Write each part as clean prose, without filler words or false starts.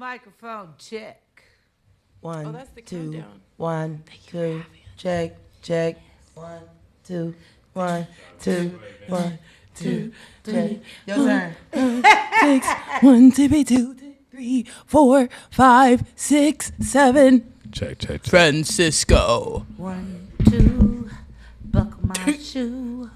Microphone check. One, Oh, that's the two, countdown. 1, 2, check, check. 1, 2, 1, 2, 1, 2, 3. Your turn. 6, 1, 2, 2, 3, 4, 5, 6, 7. Check. Francisco. 1, 2, buckle my shoe.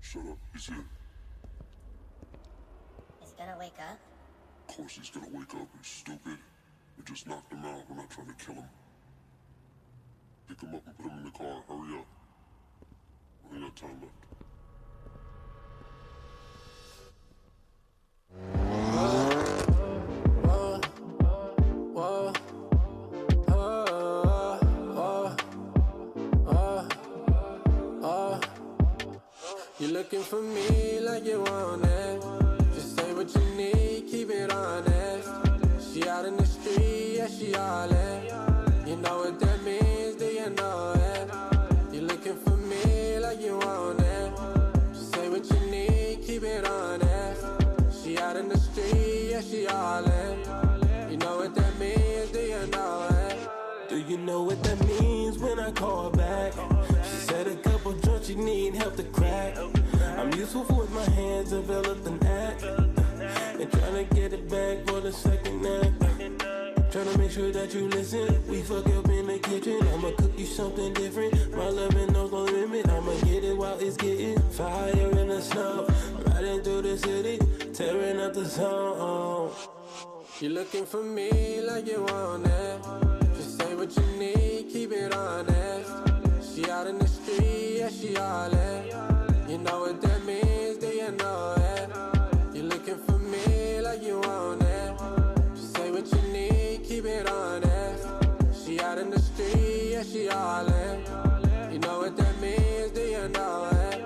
Shut up, he's here. Is he gonna wake up? Of course he's gonna wake up, you stupid. We just knocked him out, we're not trying to kill him. Pick him up and put him in the car, hurry up. We ain't got time left. You're looking for me like you want it. Just say what you need, keep it honest. She out in the street, yeah, she all in. You know what that means, do you know it? You're looking for me like you want it. Just say what you need, keep it honest. She out in the street, yeah, she all in. You know what that means, do you know it? Do you know what that means when I call back? She said a couple joints you need help to crack. I'm useful with my hands, developed an act. And trying to get it back for the second act. Trying to make sure that you listen. We fuck up in the kitchen. I'ma cook you something different. My loving knows no limit. I'ma get it while it's getting fire in the snow. Riding through the city, tearing up the zone. You're looking for me like you want it. Just say what you need, keep it honest. She out in the street, yeah, she all in. You know what that means, do you know it? You're looking for me like you want it. Just say what you need, keep it honest. She out in the street, yeah, she all in. You know what that means, do you know it?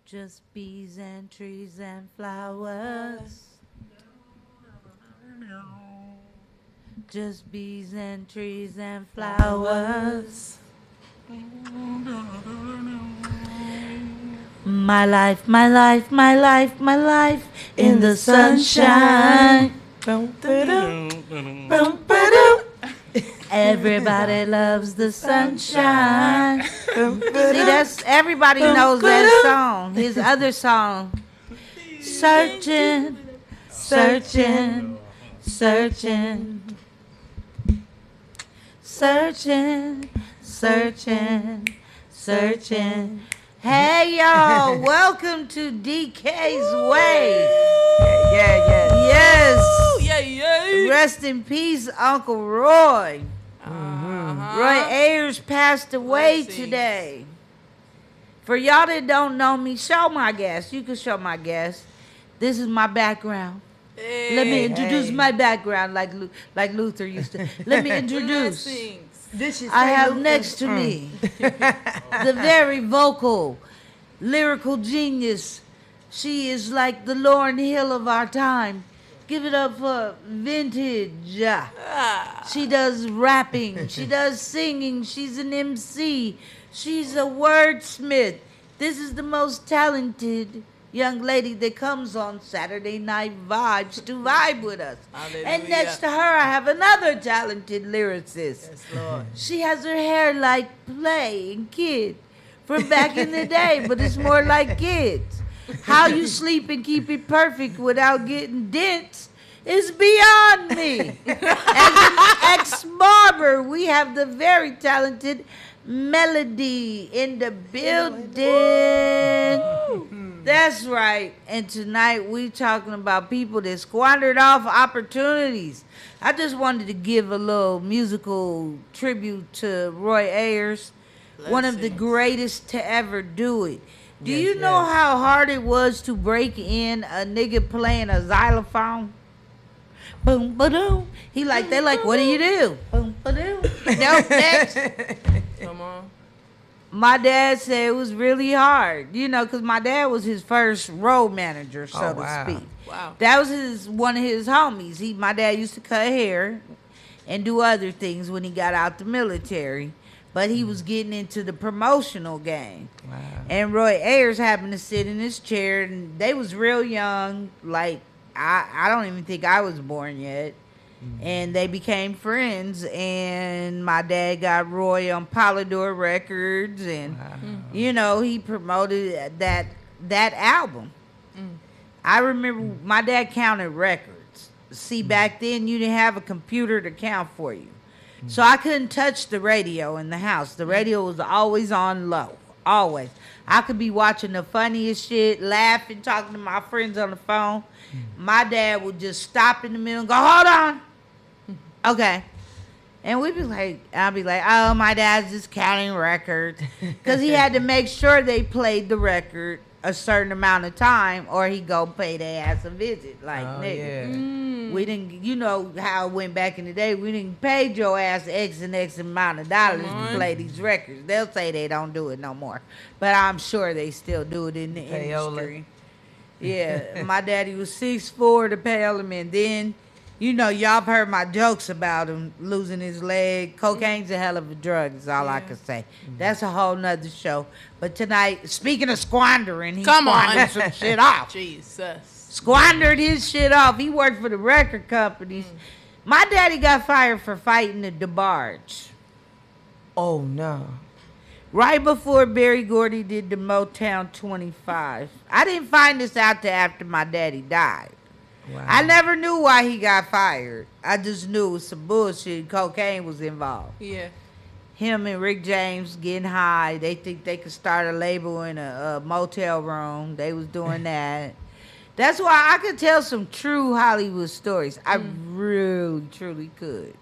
Just bees and trees and flowers. Just bees and trees and flowers. My life, my life, my life, my life in the sunshine. Everybody loves the sunshine. See, that's everybody knows that song. His other song, searching, searching, searching, searching, searching, searching. Hey, y'all. Welcome to DK's Way. Yeah. Yes. Yeah. Rest in peace, Uncle Roy. Roy Ayers passed away Blessings. today. For y'all that don't know me, show my guest. You can show my guest. This is my background. Let me introduce my background like Luther used to. Let me introduce. I have next to me the very vocal, lyrical genius. She is like the Lauryn Hill of our time. Give it up for Vintage. She does rapping. She does singing. She's an MC. She's a wordsmith. This is the most talented young lady that comes on Saturday Night Vibes to vibe with us. Hallelujah. And next to her, I have another talented lyricist. Yes, Lord. She has her hair like Play and Kid from back in the day, but it's more like Kids. How you sleep and keep it perfect without getting dents is beyond me. As an ex-barber, we have the very talented Melody in the building. That's right. And tonight we talking about people that squandered off opportunities. I just wanted to give a little musical tribute to Roy Ayers, one of the greatest to ever do it. Do you know how hard it was to break in a nigga playing a xylophone? Boom, ba-doom. They like, what do you do? Boom, ba-doom. Nope, next. Come on. My dad said it was really hard, because my dad was his first road manager, so to speak. Wow. That was one of his homies. My dad used to cut hair and do other things when he got out the military, but he was getting into the promotional game. Wow. And Roy Ayers happened to sit in his chair, and they was real young. Like, I don't even think I was born yet. And they became friends, and my dad got Roy on Polydor Records, and he promoted that album. I remember my dad counted records. See, back then you didn't have a computer to count for you, so I couldn't touch the radio in the house. The radio was always on low, always. I could be watching the funniest shit, laughing, talking to my friends on the phone. My dad would just stop in the middle and go, hold on. Okay. And I'd be like, oh, my dad's just counting records. Because he had to make sure they played the record a certain amount of time or he'd go pay their ass a visit. Like, nigga. We didn't, you know how it went back in the day. We didn't pay your ass X and X amount of dollars to play these records. They'll say they don't do it no more. But I'm sure they still do it in the industry. Yeah. My daddy was 6'4", the payola man. Then, y'all have heard my jokes about him losing his leg. Cocaine's a hell of a drug, is all I can say. That's a whole nother show. But tonight, speaking of squandering, he squandered some shit off. Jesus. Squandered his shit off. He worked for the record companies. My daddy got fired for fighting at DeBarge. Oh, no. Right before Berry Gordy did the Motown 25. I didn't find this out till after my daddy died. Wow. I never knew why he got fired. I just knew it was some bullshit. Cocaine was involved. Yeah. Him and Rick James getting high. They think they could start a label in a motel room. They was doing that. That's why I could tell some true Hollywood stories. I really, truly could.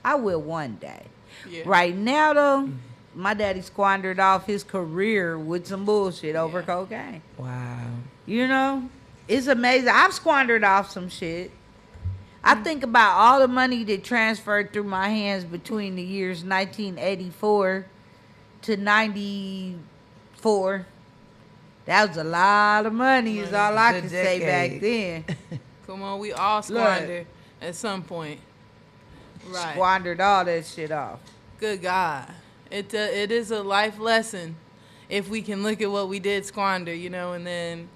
I will one day. Yeah. Right now, though, my daddy squandered off his career with some bullshit over cocaine. Wow. It's amazing. I've squandered off some shit. I think about all the money that transferred through my hands between the years 1984 to 94. That was a lot of money, is all I can say back then. Come on, we all squander at some point. Right. Squandered all that shit off. Good God. It is a life lesson if we can look at what we did squander, and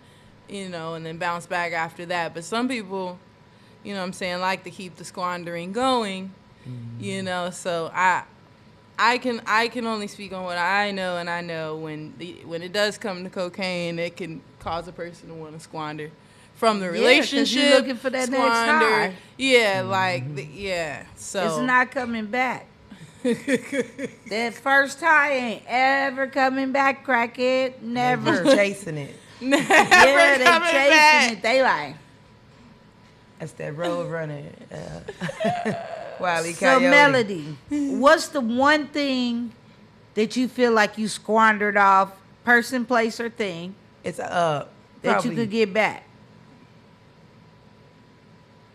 then bounce back after that. But some people, like to keep the squandering going, so I can only speak on what I know, and I know when it does come to cocaine, it can cause a person to want to squander from the relationship. You're looking for that next high. Yeah, so it's not coming back. That first tie ain't ever coming back, crackhead. Never. Chasing it. Never Yeah, they coming chasing back. it. They like. That's that road runner. Wile E. So, Coyote. Melody, what's the one thing that you feel like you squandered off, person, place, or thing, It's that probably, you could get back?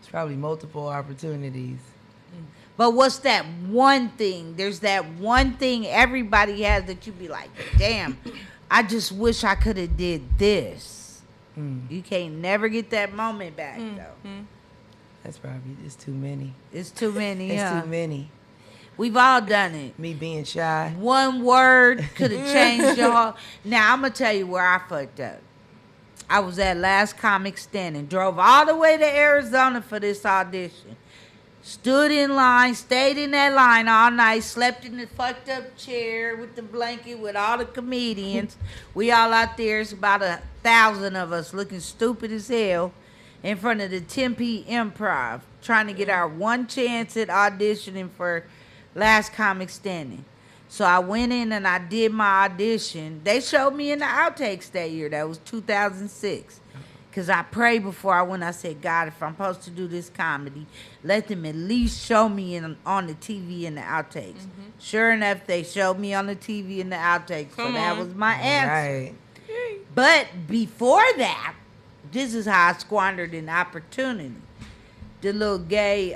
It's probably multiple opportunities. But what's that one thing? There's that one thing everybody has that you be like, damn, I just wish I could have did this. You can't never get that moment back, though. That's probably, it's too many. It's too many, It's huh? too many. We've all done it. Me being shy. One word could have changed your whole. Now, I'm going to tell you where I fucked up. I was at Last Comic Standing. Drove all the way to Arizona for this audition. Stood in line, stayed in that line all night, slept in the fucked up chair with the blanket with all the comedians. We all out there. It's about 1,000 of us looking stupid as hell in front of the Tempe Improv, trying to get our one chance at auditioning for Last Comic Standing. So I went in and I did my audition. They showed me in the outtakes that year. That was 2006. Because I prayed before I went. I said, God, if I'm supposed to do this comedy, let them at least show me on the TV in the outtakes. Sure enough, they showed me on the TV in the outtakes. So that was my answer. Right. But before that, this is how I squandered an opportunity. The little gay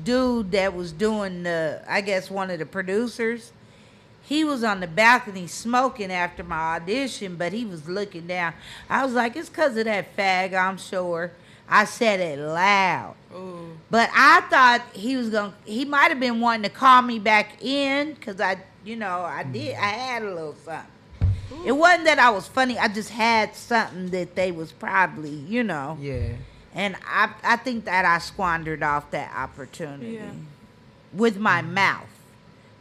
dude that was doing I guess one of the producers, he was on the balcony smoking after my audition, but he was looking down. I was like, it's because of that fag, I'm sure. I said it loud. Ooh. But I thought he might have been wanting to call me back in because I had a little something. It wasn't that I was funny. I just had something that they was probably, Yeah. And I think that I squandered off that opportunity with my mouth,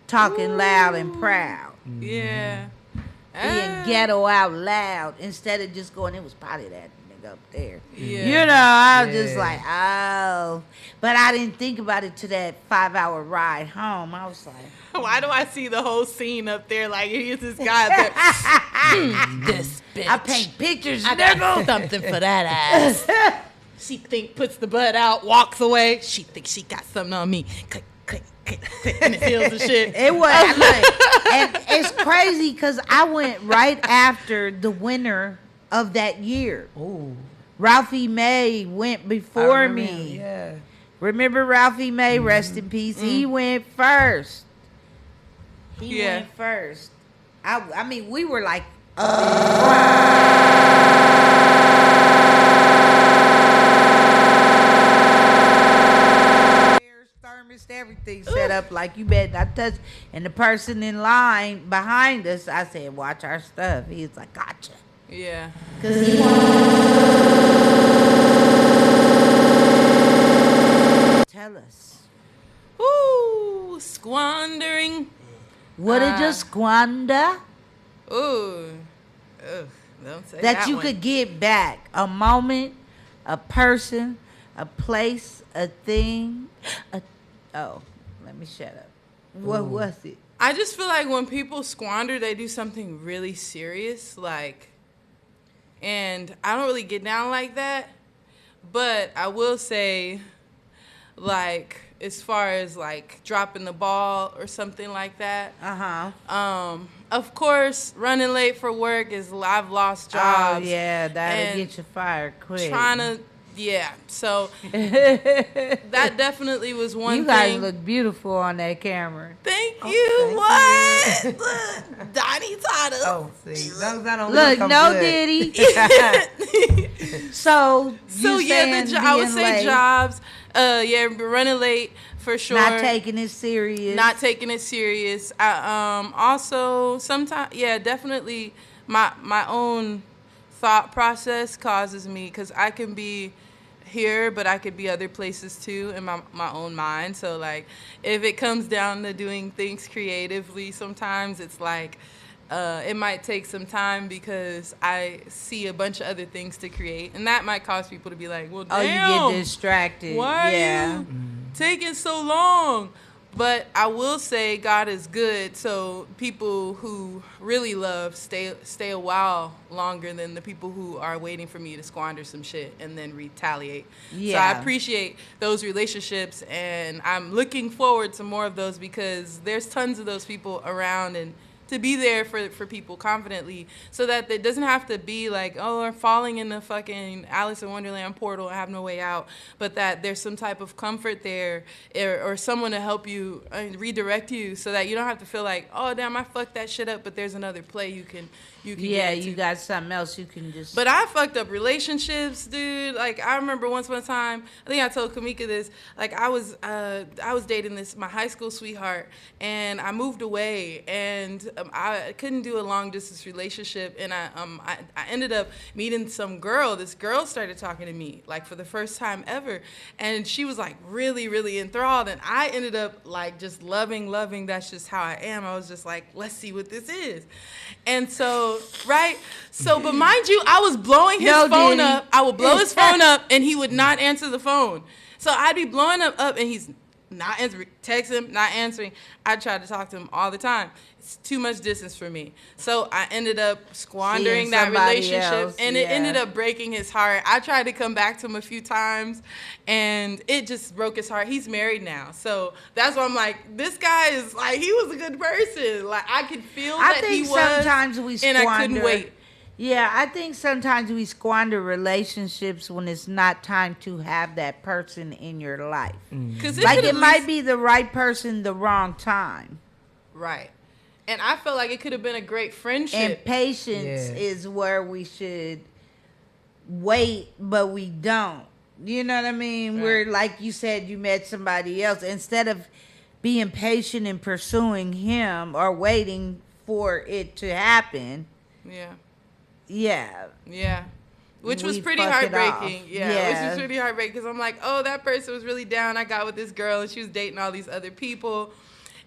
talking loud and proud, Yeah. being ghetto out loud instead of just going, it was probably that nigga up there. Yeah. I was just like, oh. But I didn't think about it to that 5-hour ride home. I was like, Why do I see the whole scene up there? Like, here's this guy up there. This bitch. I paint pictures, I got nigga. something for that ass. She puts the butt out, walks away. She thinks she got something on me. Click, click, click, click, and it feels the shit. It was and it's crazy because I went right after the winner of that year. Ooh. Ralphie May went before me. Yeah. Remember Ralphie May? Rest in peace. He went first. He Yeah. went first. I mean, we were like, thermos, everything set up like you better not touch. And the person in line behind us, I said, watch our stuff. He was like, gotcha. Yeah. Because he tell us. Ooh, squandering. What did you squander Ooh. Ugh, don't say that you one. could get back? A moment, a person, a place, a thing. Let me shut up. What was it? I just feel like when people squander, they do something really serious, and I don't really get down like that. But I will say, as far as dropping the ball or something like that. Of course, running late for work I've lost jobs. Oh yeah, that'll and get you fired quick. So that definitely was one You thing. guys look beautiful on that camera. Thank you. What? Look, Donnie taught us. Oh, see. Those I don't Look, I'm no good. Diddy. So yeah, I would say late, jobs. Running late for sure. not taking it serious. Not taking it serious. Also, sometimes, definitely my own thought process causes me, because I can be here, but I could be other places too in my own mind. So if it comes down to doing things creatively, sometimes it's it might take some time because I see a bunch of other things to create, and that might cause people to be like, well, damn, you get distracted. why yeah. are you taking so long? But I will say God is good, so people who really love stay a while longer than the people who are waiting for me to squander some shit and then retaliate. Yeah. So I appreciate those relationships, and I'm looking forward to more of those because there's tons of those people around, and to be there for people confidently so that it doesn't have to be like, oh, they're falling in the fucking Alice in Wonderland portal and have no way out, but that there's some type of comfort there or someone to help you redirect you so that you don't have to feel like, oh, damn, I fucked that shit up, but there's another play you can yeah, get into. you got something else you can just... But I fucked up relationships, dude. Like, I remember once upon a time, I think I told Kamika this, like, I was dating my high school sweetheart, and I moved away, and I couldn't do a long-distance relationship, and I ended up meeting some girl. This girl started talking to me, like, for the first time ever, and she was, like, really, really enthralled, and I ended up, like, just loving. That's just how I am. I was just like, let's see what this is. And so, right? So, but mind you, I was blowing his phone up. I would blow his phone up, and he would not answer the phone. So I'd be blowing him up, and he's not answering. Text him, not answering. I tried to talk to him all the time. It's too much distance for me. So I ended up squandering that relationship, and it ended up breaking his heart. I tried to come back to him a few times, and it just broke his heart. He's married now. So that's why I'm like, this guy is like, he was a good person. Like, I could feel that he was, sometimes we squander, and I couldn't wait. Yeah, I think sometimes we squander relationships when it's not time to have that person in your life. Because like, it might be the right person, the wrong time. Right. And I felt like it could have been a great friendship. And patience is where we should wait, but we don't. You know what I mean? Right. Where, like you said, you met somebody else. Instead of being patient and pursuing him or waiting for it to happen. Yeah. Which was pretty heartbreaking. Which was pretty heartbreaking because I'm like, oh, that person was really down. I got with this girl, and she was dating all these other people.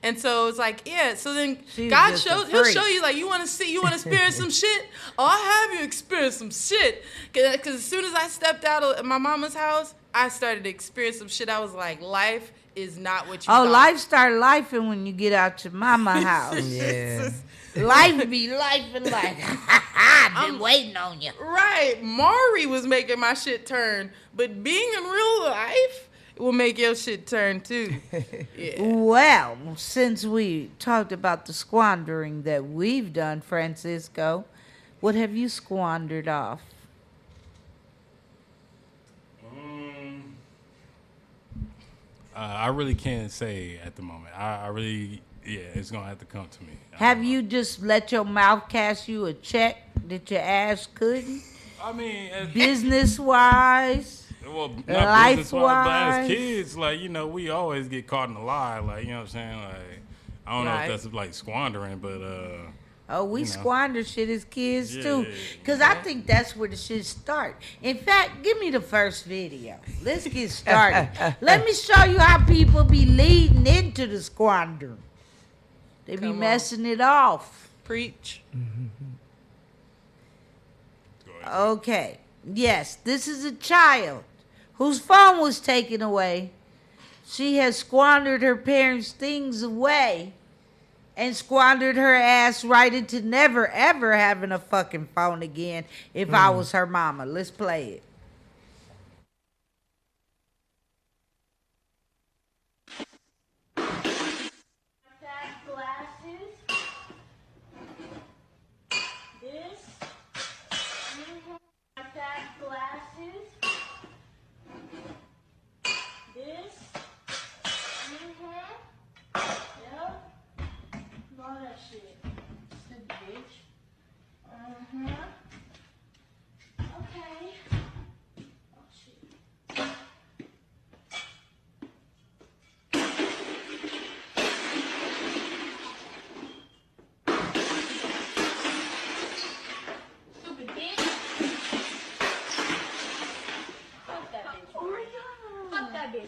And so it's like, yeah. So then God he'll show you, like, you want to experience some shit? Oh, I have you experience some shit. Because as soon as I stepped out of my mama's house, I started to experience some shit. I was like, life is not what you thought. Life start lifing when you get out your mama house. Life be life and life. I've been waiting on you. Right. Maury was making my shit turn. But being in real life will make your shit turn too. Well, since we talked about the squandering that we've done, Francisco, what have you squandered off? I really can't say at the moment. I really, it's going to have to come to me. Have you just let your mouth cash you a check that your ass couldn't? I mean, business-wise? Well, not business-wise, but as kids, like, you know, we always get caught in a lie. Like, you know what I'm saying? Like, I don't know if that's, like, squandering, but, we squander shit as kids, too. Because I think that's where the shit start. In fact, give me the first video. Let's get started. Let me show you how people be leading into the squandering. They be messing it off. Preach. Okay. Yes, this is a child whose phone was taken away. She has squandered her parents' things away and squandered her ass right into never, ever having a fucking phone again if I was her mama. Let's play it.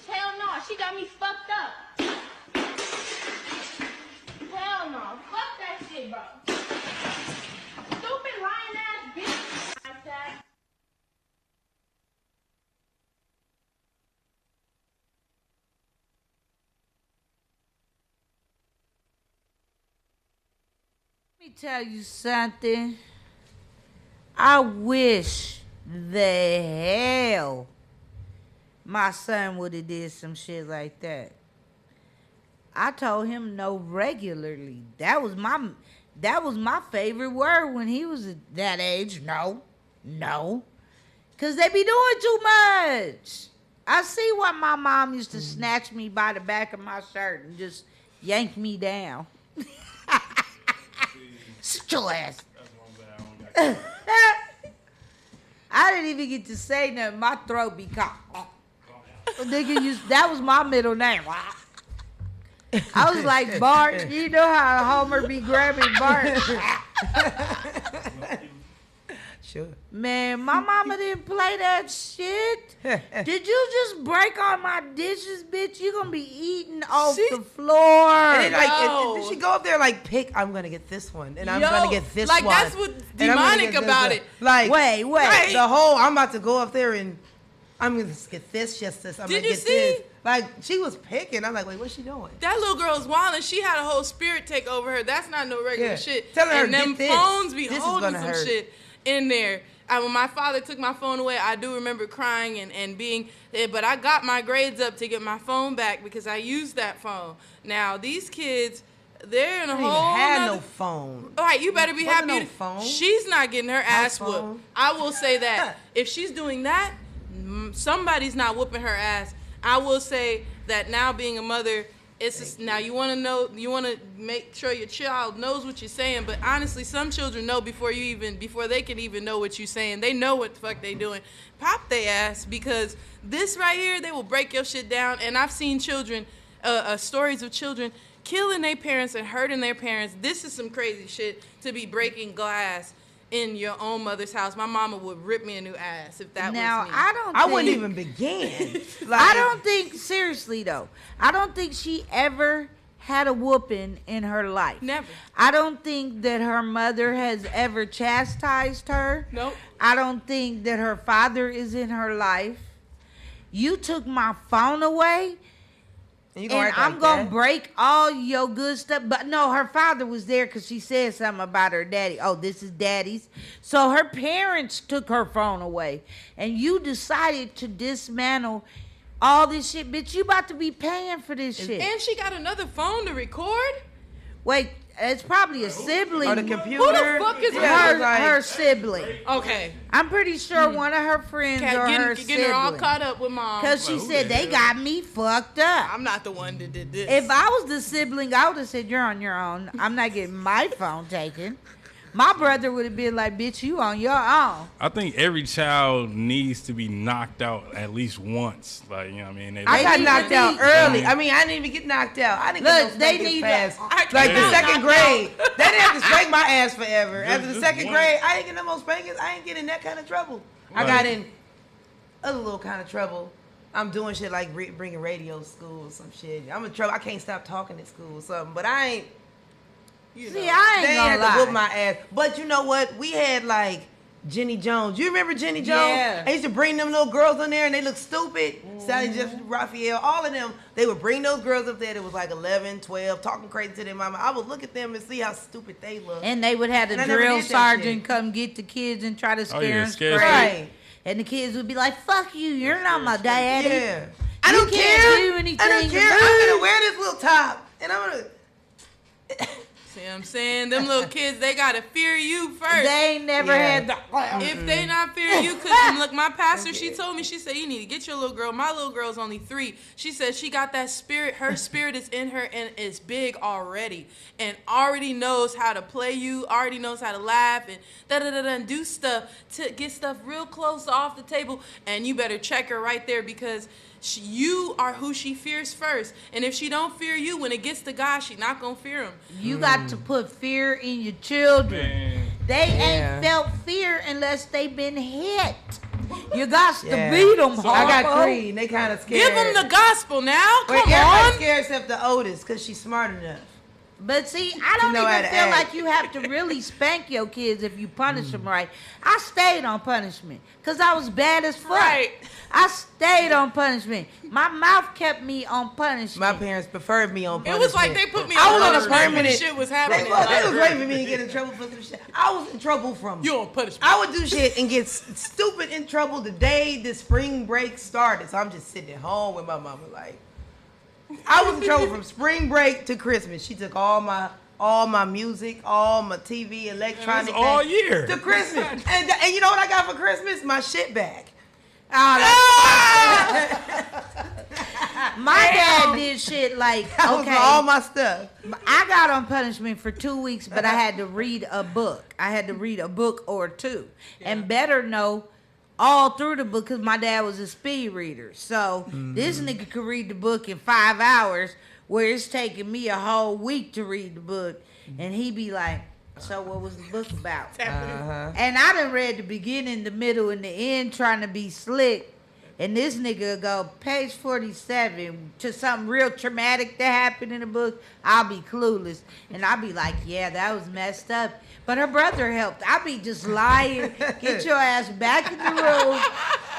Hell no, she got me fucked up. Hell no, fuck that shit, bro. Stupid lying ass bitch. me tell you something. I wish the hell my son would have did some shit like that. I told him no regularly. That was my favorite word when he was at that age. No. Because they be doing too much. I see why my mom used to snatch me by the back of my shirt and just yank me down. Sit your ass. I didn't even get to say nothing. My throat be caught. That was my middle name. I was like Bart. You know how Homer be grabbing Bart? Sure. Man, my mama didn't play that shit. Did you just break all my dishes, bitch? You gonna be eating off the floor. And then she go up there like, pick, I'm gonna get this one. And I'm gonna get this one. Like, that's what's demonic about it. Like, wait. Right. The whole, I'm about to go up there and I'm gonna get this, just this. I'm Did gonna you get see? this. Like, she was picking. I'm like, wait, what's she doing? That little girl's wild, and she had a whole spirit take over her. That's not no regular shit. Tell her, and them get this. phones be This holding some hurt. shit in there. When my father took my phone away, I do remember crying and being, but I got my grades up to get my phone back because I used that phone. Now, these kids, they're in a whole had no phone. All right, you better be happy. No phone. She's not getting her ass phone. whooped. I will say that. If she's doing that, somebody's not whooping her ass. I will say that now being a mother, it's just, now you want to make sure your child knows what you're saying, but honestly, some children know before they can even know what you're saying. They know what the fuck they doing. Pop their ass, because this right here, they will break your shit down. And I've seen children, stories of children killing their parents and hurting their parents. This is some crazy shit to be breaking glass in your own mother's house. My mama would rip me a new ass if that was me. Now, I wouldn't even begin. Like, I don't think, seriously though, I don't think she ever had a whooping in her life. Never. I don't think that her mother has ever chastised her. Nope. I don't think that her father is in her life. You took my phone away, and I'm going to break all your good stuff. But no, her father was there because she said something about her daddy. Oh, this is daddy's. So her parents took her phone away. And you decided to dismantle all this shit. Bitch, you about to be paying for this shit. And she got another phone to record? Wait, it's probably a sibling. Or the computer. Who the fuck is her sibling. Okay. I'm pretty sure one of her friends or her sibling. Getting her all caught up with mom. Because she said, they got me fucked up. I'm not the one that did this. If I was the sibling, I would have said, you're on your own. I'm not getting my phone taken. My brother would have been like, bitch, you on your own. I think every child needs to be knocked out at least once. Like, you know what I mean? I got knocked out early. I mean, I didn't even get knocked out. I didn't get no spanking fast. Like the second grade. They didn't have to spank my ass forever. After the second grade, I didn't get no more spankings. I ain't getting that kind of trouble. I got in other little kind of trouble. I'm doing shit like bringing radio to school or some shit. I'm in trouble. I can't stop talking at school or something. But I ain't. You know, I ain't they gonna had lie. to whoop my ass. But you know what? We had like Jenny Jones. You remember Jenny Jones? Yeah. I used to bring them little girls in there and they looked stupid. Sally Jefferson, Raphael, all of them. They would bring those girls up there that was like 11, 12, talking crazy to their mama. I would look at them and see how stupid they look. And they would have the drill sergeant come get the kids and try to scare them straight. Right. And the kids would be like, fuck you, you're not my daddy. Yeah. I don't care. Do anything. I don't care. I'm going to wear this little top. And I'm going to... See what I'm saying? Them little kids, they gotta fear you first. They ain't never had the... If they not fear you, because look, my pastor, she told me, she said, you need to get your little girl. My little girl's only 3. She said she got that spirit. Her spirit is in her and is big already. And already knows how to play you, already knows how to laugh and da-da-da-da and do stuff to get stuff real close off the table. And you better check her right there because... you are who she fears first. And if she don't fear you, when it gets to God, she not going to fear him. You got to put fear in your children. Man. They ain't felt fear unless they been hit. You got to beat them hard. I got 3 and they kind of scared. Give them the gospel now. Come Everybody's on. scared except the oldest because she's smart enough. But see, I don't even feel like you have to really spank your kids if you punish them right. I stayed on punishment because I was bad as fuck. Right. I stayed on punishment. My mouth kept me on punishment. My parents preferred me on punishment. It was like they put me on punishment when shit was happening. They was waiting for me to get in trouble for some shit. I was in trouble from you on punishment. I would do shit and get stupid in trouble the day the spring break started. So I'm just sitting at home with my mama like. I was in trouble from spring break to Christmas. She took all my music, all my TV, electronic all year to Christmas. and you know what I got for Christmas? My shit bag. My dad did shit like okay, all my stuff. I got on punishment for 2 weeks, but I had to read a book. I had to read a book or two, and better know all through the book because my dad was a speed reader. So this nigga could read the book in 5 hours, where it's taking me a whole week to read the book, and he be like, so what was the book about? And I done read the beginning, the middle, and the end trying to be slick. And this nigga go, page 47, to something real traumatic that happened in the book, I'll be clueless. And I'll be like, yeah, that was messed up. But her brother helped. I'll be just lying. Get your ass back in the room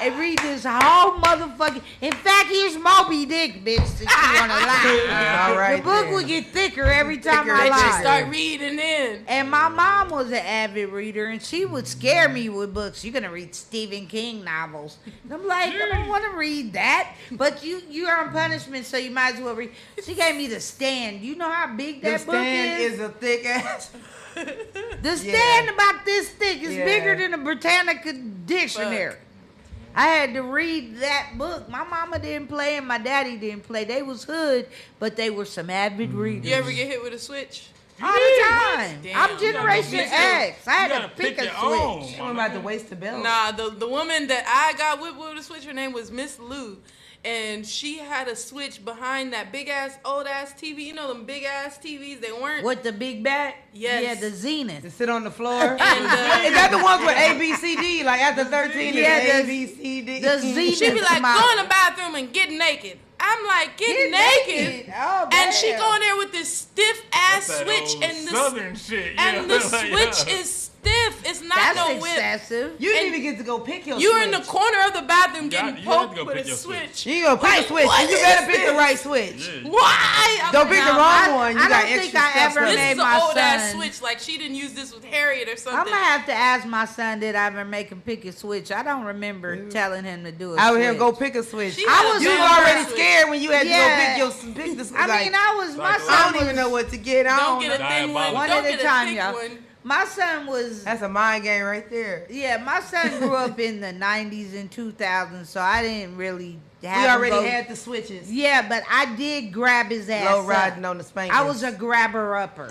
and read this whole motherfucking... In fact, here's Moby Dick, bitch, since you want to lie. All right, the book will get thicker every time I lie. Just start reading in. And my mom was an avid reader, and she would scare me with books. You're going to read Stephen King novels. And I'm like, I don't want to read that. But you're on punishment, so you might as well read. She gave me The Stand. You know how big that book is? The Stand is a thick ass... The Stand about this thick is bigger than a Britannica dictionary. I had to read that book. My mama didn't play and my daddy didn't play. They was hood, but they were some avid readers. You ever get hit with a switch? All the time. Damn. I'm Generation X. I had to pick a switch. I'm about to waste the belt. Nah, the woman that I got whipped with a switch, her name was Miss Lou. And she had a switch behind that big ass old ass TV. You know them big ass TVs? They weren't. With the big back? Yes. Yeah, the Zenith. To sit on the floor. And, is that the ones with ABCD? Like after 13, yeah, ABCD. The Zenith. She'd be like, go in the bathroom and get naked. I'm like, get naked. Oh, and she go in there with this stiff ass switch and the southern shit. And the switch is stiff. It's not no whip. Excessive. You didn't even get to go pick your You're switch. in the corner of the bathroom getting poked with a switch. You go pick a switch, and you better pick the right switch. Why? Don't pick the wrong one. You got extra stuff. This is an old ass switch. Like she didn't use this with Harriet or something. I'm gonna have to ask my son, did I ever make him pick a switch? I don't remember telling him to do it. I would hear go pick a switch. You was already scared when you had to go pick the switch. I mean, my son I don't even know what to get. Don't get a thin one. One at a time, y'all. My son was... That's a mind game right there. Yeah, my son grew up in the 90s and 2000s, so I didn't really have... We already had the switches. Yeah, but I did grab his ass low riding on the spankers. I was a grabber-upper.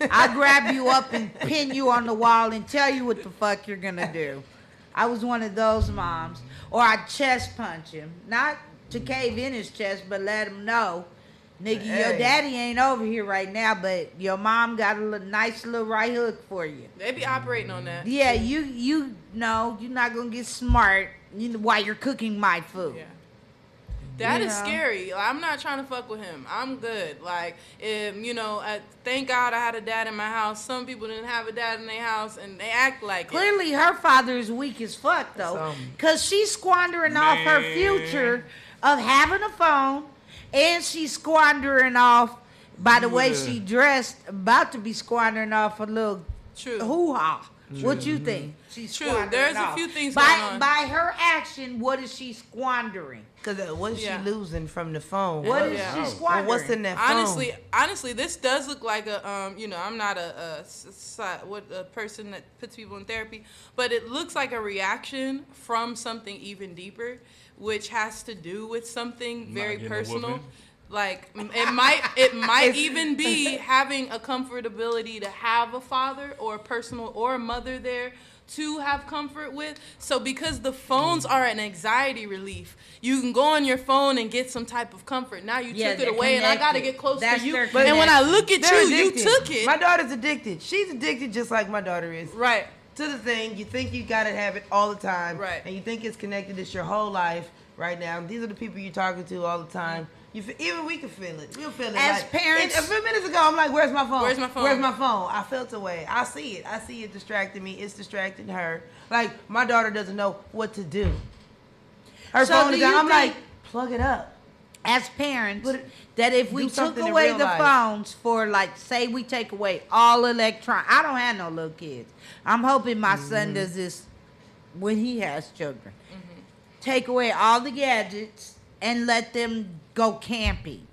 I grab you up and pin you on the wall and tell you what the fuck you're gonna do. I was one of those moms. Or I chest punch him. Not to cave in his chest, but let him know, nigga, your daddy ain't over here right now, but your mom got a nice little right hook for you. They be operating on that. Yeah, you know, you're not going to get smart while you're cooking my food. Yeah. That is scary. I'm not trying to fuck with him. I'm good. Like, thank God I had a dad in my house. Some people didn't have a dad in their house, and they act like Clearly, her father is weak as fuck, though, because she's squandering off her future of having a phone, and she's squandering off, by the way she dressed, about to be squandering off a little hoo-ha. What you think? She's squandering There's off. a few things going on. By her action, what is she squandering? Because what is she losing from the phone? What is she squandering? What's in that phone? Honestly, this does look like a, I'm not a person that puts people in therapy, but it looks like a reaction from something even deeper, which has to do with something very personal. Like it might even be having a comfortability to have a father or a personal or a mother there to have comfort with. So because the phones are an anxiety relief, you can go on your phone and get some type of comfort. Now you took it away and I got to get close to you. And when I look at you, you took it. My daughter's addicted. She's addicted just like my daughter is. Right. To the thing. You think you got to have it all the time. Right. And you think it's connected. It's your whole life right now. These are the people you're talking to all the time. Even we can feel it. We'll feel it. As like, parents, a few minutes ago, I'm like, "Where's my phone? Where's my phone? Where's my phone?" I felt away. I see it. I see it distracting me. It's distracting her. Like my daughter doesn't know what to do. Her phone is down. I'm like, plug it up. As parents, that if we took away the phones for, like, say we take away all electronic. I don't have no little kids. I'm hoping my son does this when he has children. Take away all the gadgets and let them go camping.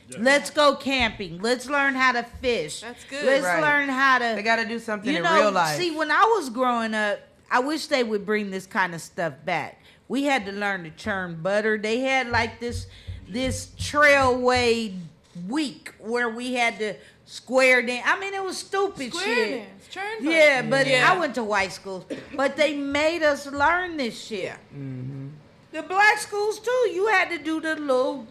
Yeah. Let's go camping. Let's learn how to fish. That's good. Let's learn how to. They got to do something in real life. See, when I was growing up, I wish they would bring this kind of stuff back. We had to learn to churn butter. They had like this trailway week where we had to square dance. I mean, it was stupid shit. Yeah, but I went to white schools. But they made us learn this shit. Mm-hmm. The black schools too. You had to do the little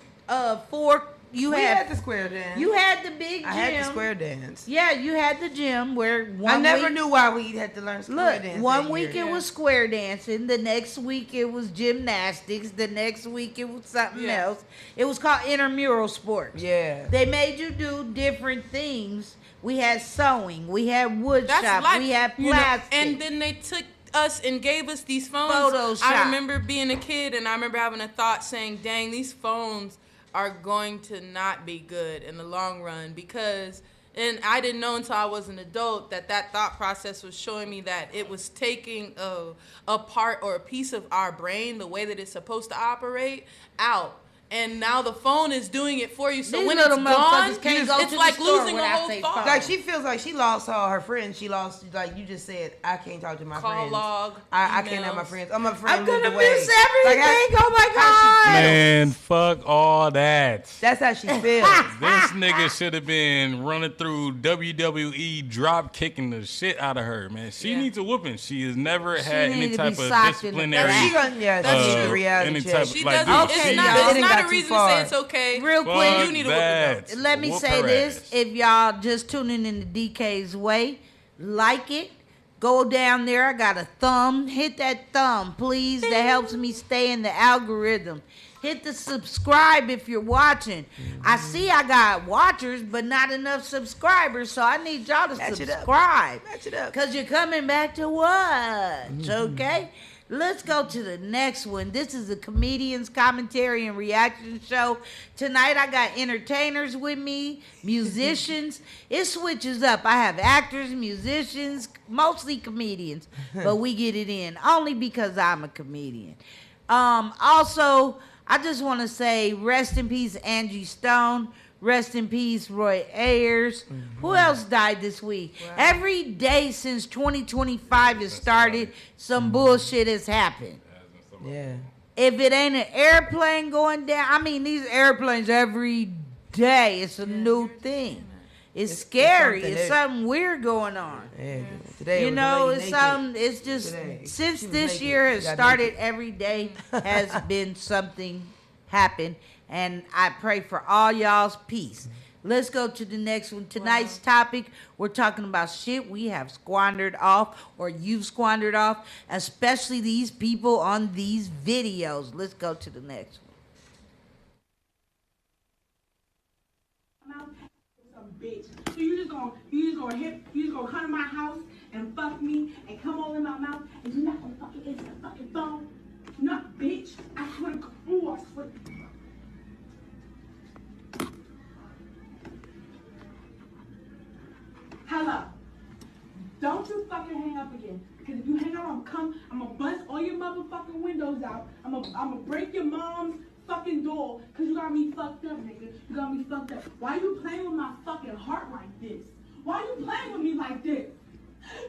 fork. We had the square dance. You had the big gym. I had the square dance. Yeah, you had the gym where I never knew why we had to learn square dance. One week it was square dancing. The next week it was gymnastics. The next week it was something else. It was called intramural sports. Yeah. They made you do different things. We had sewing. We had wood shop. We had plastic. And then they took us and gave us these phones. Photoshop. I remember being a kid and I remember having a thought saying, dang, these phones are going to not be good in the long run because, and I didn't know until I was an adult that thought process was showing me that it was taking a part or a piece of our brain, the way that it's supposed to operate, out. And now the phone is doing it for you. So when it's gone, it's like losing a whole thought. Like she feels like she lost all her friends. She lost, like you just said, I can't talk to my friends. Log, I can't have my friends. I'm a friend. I'm gonna miss everything. Oh my god! Man, fuck all that. That's how she feels. This nigga should have been running through WWE, drop kicking the shit out of her. Man, she needs a whooping. She has never had any type of disciplinary. That's true. Reality check. She doesn't. It's not a reason to say it's okay. Real quick, you need to whoop the Let me say this. If y'all just tuning in to DK's Way, like it. Go down there. I got a thumb. Hit that thumb, please. That helps me stay in the algorithm. Hit the subscribe if you're watching. I see I got watchers, but not enough subscribers, so I need y'all to subscribe. Match it up. Because you're coming back to watch, okay? Let's go to the next one. This is a comedian's commentary and reaction show. Tonight I got entertainers with me, musicians. It switches up. I have actors, musicians, mostly comedians, but we get it in only because I'm a comedian. Also, I just want to say rest in peace Angie Stone. Rest in peace, Roy Ayers. Who else died this week? Wow. Every day since 2025 has started, some bullshit has happened. Yeah. If it ain't an airplane going down, I mean, these airplanes every day, it's a new thing. It's scary. It's something weird going on. Yeah. Today, you know, it's something. It's just since this year has started, every day has been something happen. And I pray for all y'all's peace. Let's go to the next one. Tonight's topic, we're talking about shit we have squandered off or you've squandered off, especially these people on these videos. Let's go to the next one. Some bitch. So you just gonna come to my house and fuck me and come all in my mouth and you're not gonna fucking answer the fucking phone? No, bitch. I swear to God. Ooh, I swear. Hello. Don't you fucking hang up again. Because if you hang up, I'm gonna bust all your motherfucking windows out. I'm gonna break your mom's fucking door. Because you got me fucked up, nigga. You got me fucked up. Why you playing with my fucking heart like this? Why you playing with me like this?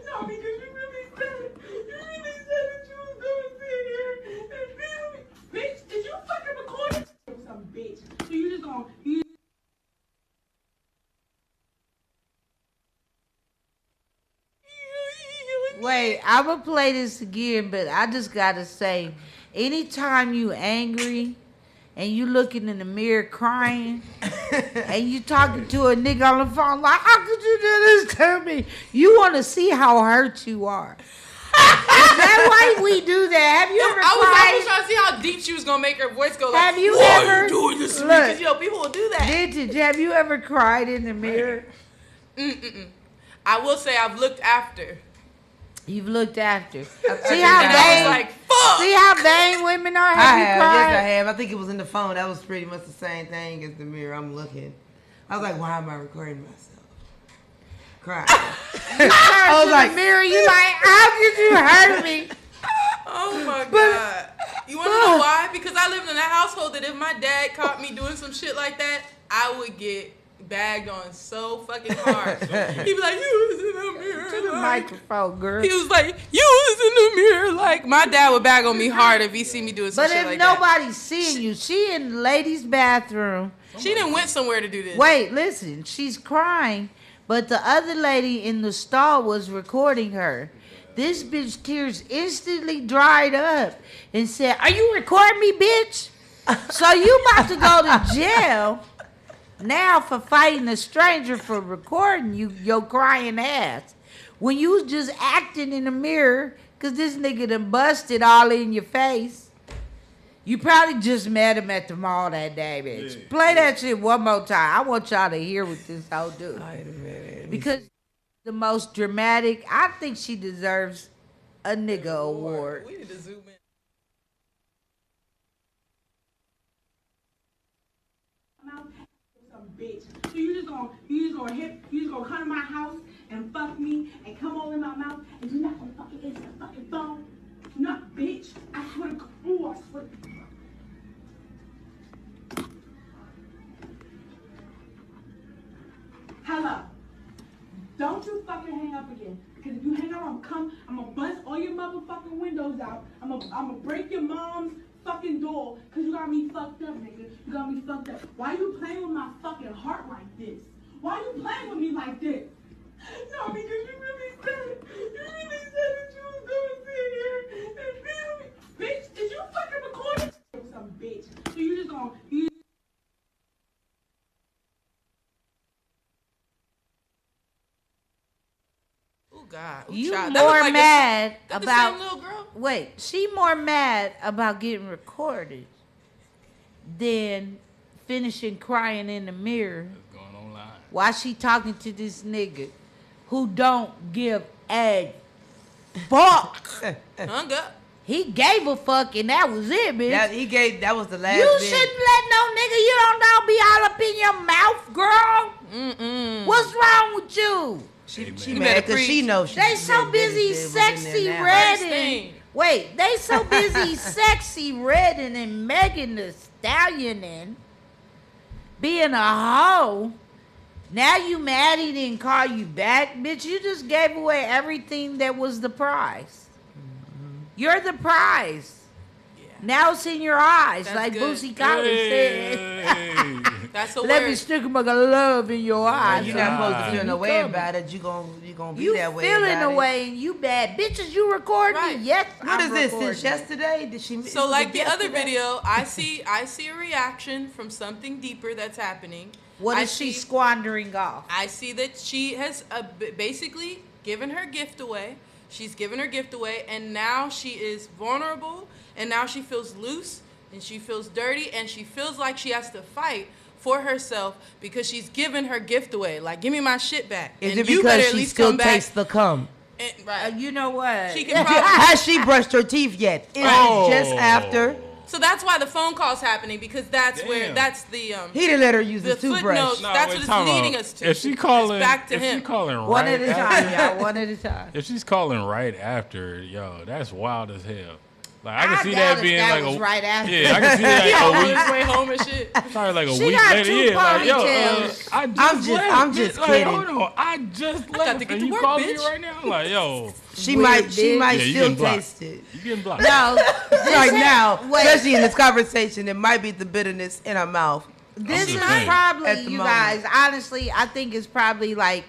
No, because you really said that you was gonna sit here and feel me. Bitch, did you fucking record it? Some bitch. So you just gonna... Wait, I will play this again, but I just gotta say, anytime you angry and you looking in the mirror crying and you talking to a nigga on the phone like, how could you do this to me? You want to see how hurt you are. that why we do that? Have you ever I was trying to see how deep she was gonna make her voice go. Like, have you ever? Are you doing this to me? Because people will do that. Have you ever cried in the mirror? I will say I've looked after. You've looked after. See how vain? Like, fuck. See how vain women are. Have you cried? Yes, I have. I think it was in the phone. That was pretty much the same thing as the mirror. I'm looking. I was like, why am I recording myself? Crying. I was like, the mirror. You like, how could you hurt me? Oh my God. You want to know why? Because I lived in a household that if my dad caught me doing some shit like that, I would get bagged on so fucking hard. He'd be like, you was in the mirror. To the microphone, girl. He was like, you was in the mirror. Like, my dad would bag on me hard if he see me doing some shit like that. But if nobody's seeing you, she in the ladies' bathroom. She didn't went somewhere to do this. Wait, listen. She's crying, but the other lady in the stall was recording her. This bitch tears instantly dried up and said, are you recording me, bitch? So you about to go to jail now for fighting a stranger for recording your crying ass. When you was just acting in the mirror because this nigga done busted all in your face. You probably just met him at the mall that day, bitch. Yeah. Play that shit one more time. I want y'all to hear what this hoe do. Because the most dramatic, I think she deserves a nigga award. We need to zoom in. Bitch. So you just gonna come to my house and fuck me and come all in my mouth and you're not gonna fucking answer the fucking phone? Not bitch. I swear to God. Ooh, I swear to God. Hello. Don't you fucking hang up again. Because if you hang up, I'm gonna bust all your motherfucking windows out. I'm gonna break your mom's fucking door because you got me fucked up, nigga. You got me fucked up. Why you playing with my fucking heart like this? Why you playing with me like this? No, because you really said that you was gonna sit here and feel me. Bitch, is you fucking recording? Some bitch. So you just gonna God. You more mad about the same little girl? Wait, she more mad about getting recorded than finishing crying in the mirror. What's going online? While she talking to this nigga who don't give a fuck. Hung up. He gave a fuck and that was it, bitch. That was the last. You bitch. shouldn't let no nigga you don't know be all up in your mouth, girl. What's wrong with you? She mad because she knows they so busy sexy redding. Wait, they so busy sexy redding and Megan the Stallion and being a hoe. Now you mad he didn't call you back, bitch. You just gave away everything that was the prize. You're the prize. Yeah. Now it's in your eyes, that's like good. Boosie Collins said. That's a Let word. me stick a mug of love in your eyes. You're not supposed to feel no way about it. You gonna be that way. You feeling the way and you bad. Bitches, you recording me? Yes, What is this? Since yesterday? Did she? So like the other video, I see a reaction from something deeper that's happening. What is she squandering off? I see that she has basically given her gift away. She's given her gift away, and now she is vulnerable, and now she feels loose, and she feels dirty, and she feels like she has to fight for herself because she's given her gift away. Like, give me my shit back. Is and it you because better at she least still come back. tastes the cum? And, right. You know what? She can probably Has she brushed her teeth yet? Is it just after? So that's why the phone call's happening, because that's where that's the he didn't let her use the toothbrush. Footnotes, that's what it's leading us to. If she calling, back to him. She calling right one at a time, y'all. One at a time. If she's calling right after, yo, that's wild as hell. Like I can see that being that like was right after. Yeah, I can see that on like his way home and shit. Probably like a She week got later. two Yeah, like yo, ponytails. I'm just like, kidding. Hold on, I just left. got to get and to you work, calling bitch. me right now? I'm like, yo, She might you still getting blocked. taste it. You getting blocked? No, Right now, especially in this conversation, it might be the bitterness in her mouth. this is saying. probably, At the you moment. guys, honestly, I think it's probably like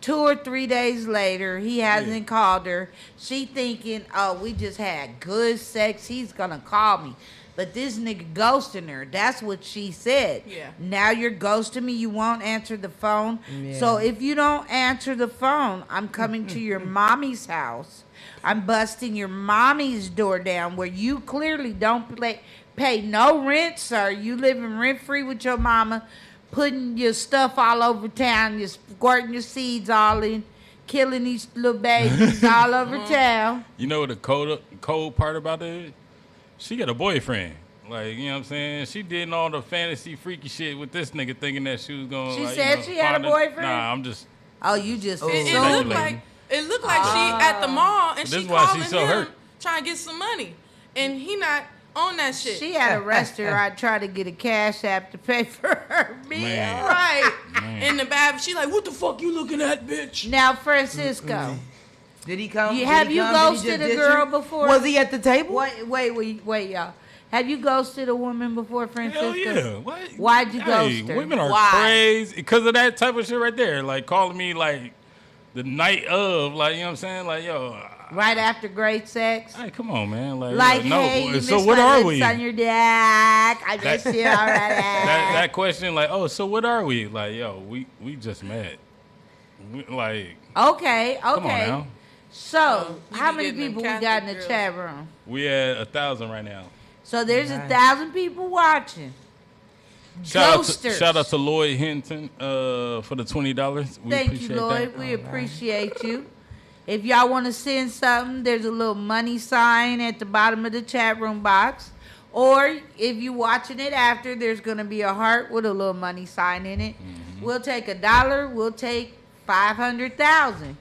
2 or 3 days later. He hasn't called her. She thinking, oh, we just had good sex. He's going to call me. But this nigga ghosting her. That's what she said. Yeah. Now you're ghosting me. You won't answer the phone. Yeah. So if you don't answer the phone, I'm coming to your mommy's house. I'm busting your mommy's door down where you clearly don't pay no rent, sir. You living rent-free with your mama, putting your stuff all over town. You're squirting your seeds all in, killing these little babies all over town. You know what the cold part about it is? She got a boyfriend. Like, you know what I'm saying? She did all the fantasy freaky shit with this nigga thinking that she was going to, She like, said she had a boyfriend? Nah, I'm just... Oh, you just... It looked like she at the mall and she calling him trying to get some money. And he not on that shit. She had a restaurant trying to get a cash app to pay for her meal. Right. In the bathroom, she like, what the fuck you looking at, bitch? Now, Francisco. Did he come? Have you ghosted a girl before? Was he at the table? Wait, y'all. Have you ghosted a woman before, Francisco? Hell yeah. What? Why'd you ghost her? Women are Why? crazy because of that type of shit right there. Like, calling me, like, the night of, like, you know what I'm saying? Like, yo. Right after great sex? Hey, come on, man. Like, no. Hey, you so missed what my are lips we? on your dick. I miss you already. that question, like, oh, so what are we? Like, yo, we just met. Like. Okay. Come on now. So, how many people we got in the chat room? We at 1,000 right now. So there's 1,000 people watching. Shout out to Lloyd Hinton for the $20. Thank you, Lloyd. We appreciate you. If y'all want to send something, there's a little money sign at the bottom of the chat room box. Or if you're watching it after, there's going to be a heart with a little money sign in it. Mm-hmm. We'll take $1. We'll take 500,000.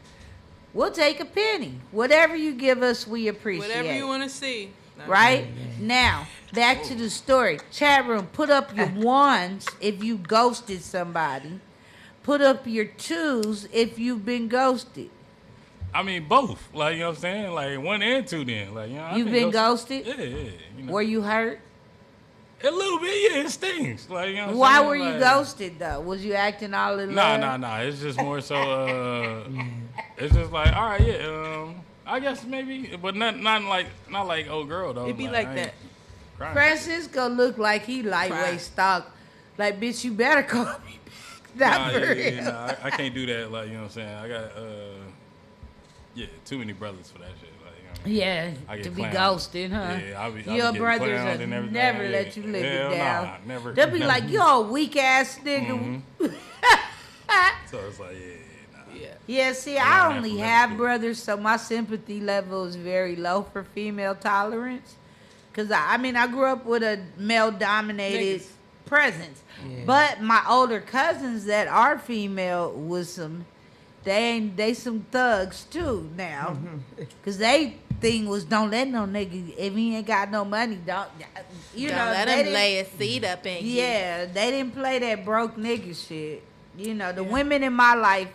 We'll take a penny. Whatever you give us, we appreciate. Whatever you want to see. Right? Now, back to the story. Chat room, put up your ones if you ghosted somebody. Put up your twos if you've been ghosted. I mean, both. Like, you know what I'm saying? Like, 1 and 2 then. Like, you know, You've been ghosted? Yeah. You know. Were you hurt? A little bit, yeah. It stings. Like, you know what I'm Why saying? were you ghosted, though? Was you acting all in love? Nah. It's just more so, it's just like, all right, yeah, I guess maybe, but not like old girl, though. It be like that. Crying. Francisco look like he lightweight stock. Like, bitch, you better call me back. I can't do that. Like, you know what I'm saying? I got, too many brothers for that shit. Like, you know, To be ghosted, huh? Yeah, I'll be your brothers will never let you live it down. Nah, never. They'll be like, you're a weak ass nigga. Mm-hmm. So it's like, Yeah, see, I only have brothers, so my sympathy level is very low for female tolerance. Because, I grew up with a male-dominated presence. Yeah. But my older cousins that are female was they some thugs, too, now. Because they thing was, don't let no nigga, if he ain't got no money, don't let him lay a seat up in you. Yeah, they didn't play that broke nigga shit. You know, the women in my life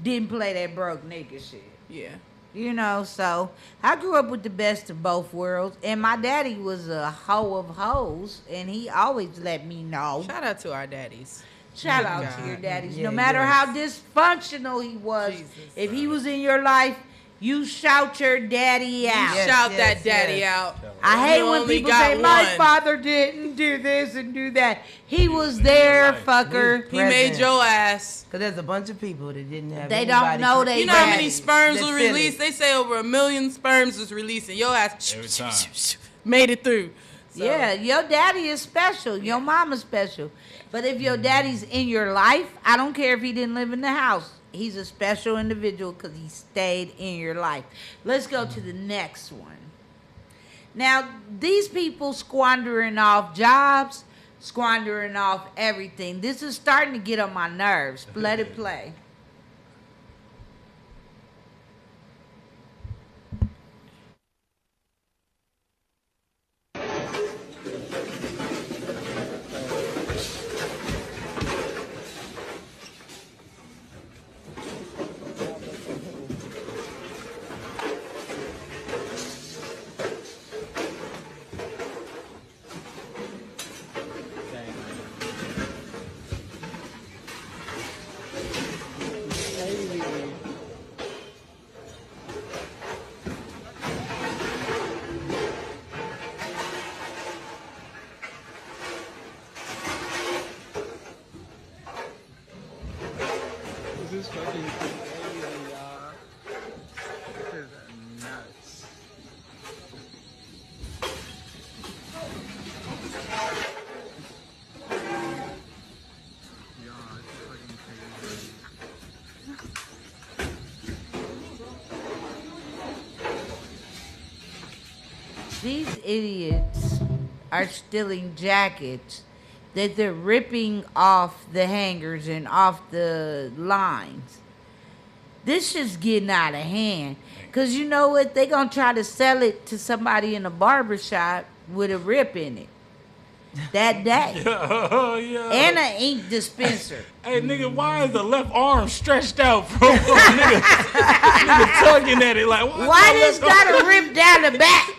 didn't play that broke nigga shit. Yeah. You know, so I grew up with the best of both worlds. And my daddy was a hoe of hoes, and he always let me know. Shout out to our daddies. Shout out to your daddies. No matter how dysfunctional he was, if he was in your life, you shout your daddy out. Shout that daddy out. I hate when people say, my father didn't do this and do that. He was there, fucker. He made your ass. Because there's a bunch of people that didn't have They don't know they You know how many sperms were released? They say over 1 million sperms was released, and your ass every time made it through. So. Yeah, your daddy is special. Your mama's special. But if your daddy's in your life, I don't care if he didn't live in the house. He's a special individual because he stayed in your life. Let's go to the next one. Now, these people squandering off jobs, squandering off everything. This is starting to get on my nerves. Let it play. These idiots are stealing jackets that they're ripping off the hangers and off the lines. This shit's getting out of hand. Because you know what? They're going to try to sell it to somebody in a barbershop with a rip in it. That day. Yeah. And an ink dispenser. Hey, nigga, why is the left arm stretched out from nigga tugging at it? Like, why this gotta rip down the back?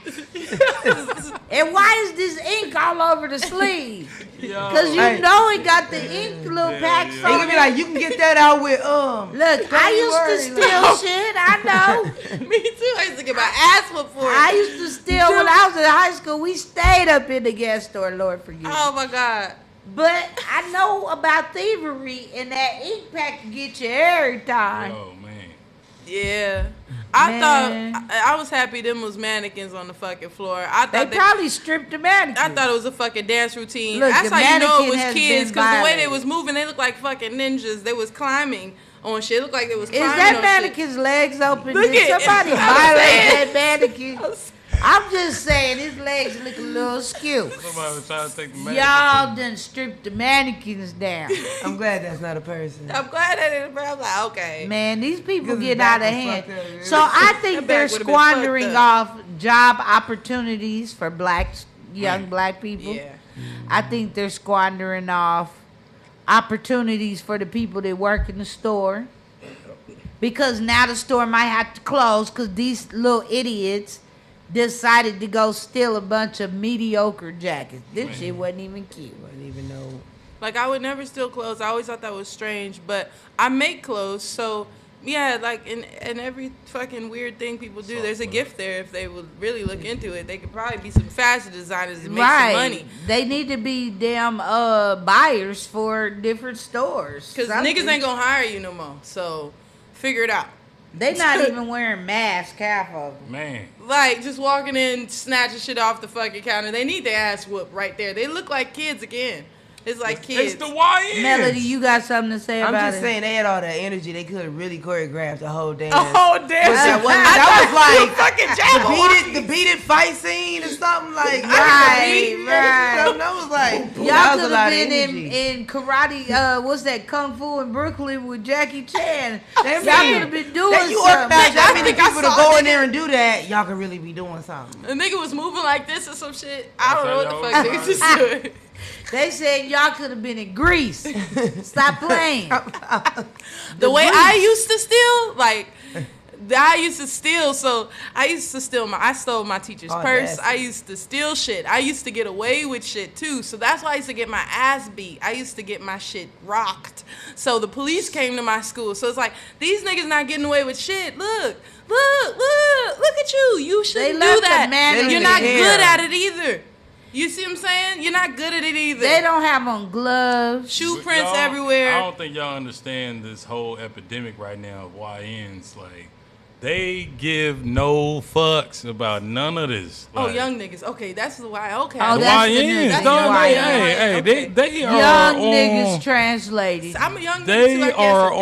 And why is this ink all over the sleeve? Because you know it got the ink little packs on it. They be like, you can get that out with Look, I used to steal shit. I know. Me too. I used to get my ass whooped for it. I used to steal when I was in high school. We stayed up in the gas store. Lord forgive me. Oh my God. But I know about thievery, and that ink pack can get you every time. Oh man. Yeah. I thought I was happy them was mannequins on the fucking floor. I thought they probably stripped the mannequins. I thought it was a fucking dance routine. Look, that's the how you know it mannequin was has kids, been because the way they violated. was moving, they looked like fucking ninjas. They was climbing on shit. It looked like they was Is climbing that on mannequin's legs open? Look Did at- somebody I'm violate saying. that mannequin? I'm just saying his legs look a little askew. Somebody was trying to take the mannequin. Y'all done stripped the mannequins down. I'm glad that's not a person. I'm glad that it. I'm like, okay. Man, these people Because getting his out back of was hand. fucked up. So I think That they're back would've been squandering fucked off job opportunities for young black people. Yeah. I think they're squandering off opportunities for the people that work in the store. Because now the store might have to close because these little idiots decided to go steal a bunch of mediocre jackets. This shit wasn't even cute. I didn't even know. Like, I would never steal clothes. I always thought that was strange. But I make clothes, so yeah, like in every fucking weird thing people do, there's a gift there. If they would really look into it, they could probably be some fashion designers to make some money. They need to be damn buyers for different stores. Because niggas ain't gonna hire you no more. So figure it out. They not even wearing masks, half of them. Man. Like, just walking in, snatching shit off the fucking counter. They need their ass whooped right there. They look like kids again. It's like kids. It's the YNs. Melody, you got something to say I'm about just it? saying they had all that energy. They could have really choreographed the whole dance. Oh, damn. That was like fucking the beat it fight scene or something like Right. That was like Y'all that was could a lot have of been energy. in karate, what's that, Kung Fu in Brooklyn with Jackie Chan. Y'all could mean have been doing that you something. organize that many think I people to saw go a in there and do that. Y'all could really be doing something. The nigga was moving like this or some shit. I don't know what the That's fuck how niggas is doing. They said y'all could have been in Greece. Stop playing. The way I used to steal, like, I used to steal. So I used to steal I stole my teacher's purse. I used to steal shit. I used to get away with shit too. So that's why I used to get my ass beat. I used to get my shit rocked. So the police came to my school. So it's like, these niggas not getting away with shit. Look at you. You shouldn't do left that. the man You're in not the good hair. at it either. You see what I'm saying? You're not good at it either. They don't have on gloves. Shoe prints Y'all- everywhere. I don't think y'all understand this whole epidemic right now of YNs. Like, they give no fucks about none of this. Oh, Like, young niggas. Okay, that's why. Okay. Oh, the that's the YNs, new- that's dog, the they- YNs. hey, they are Young on. niggas translated. I'm a young nigga They too, I guess, are I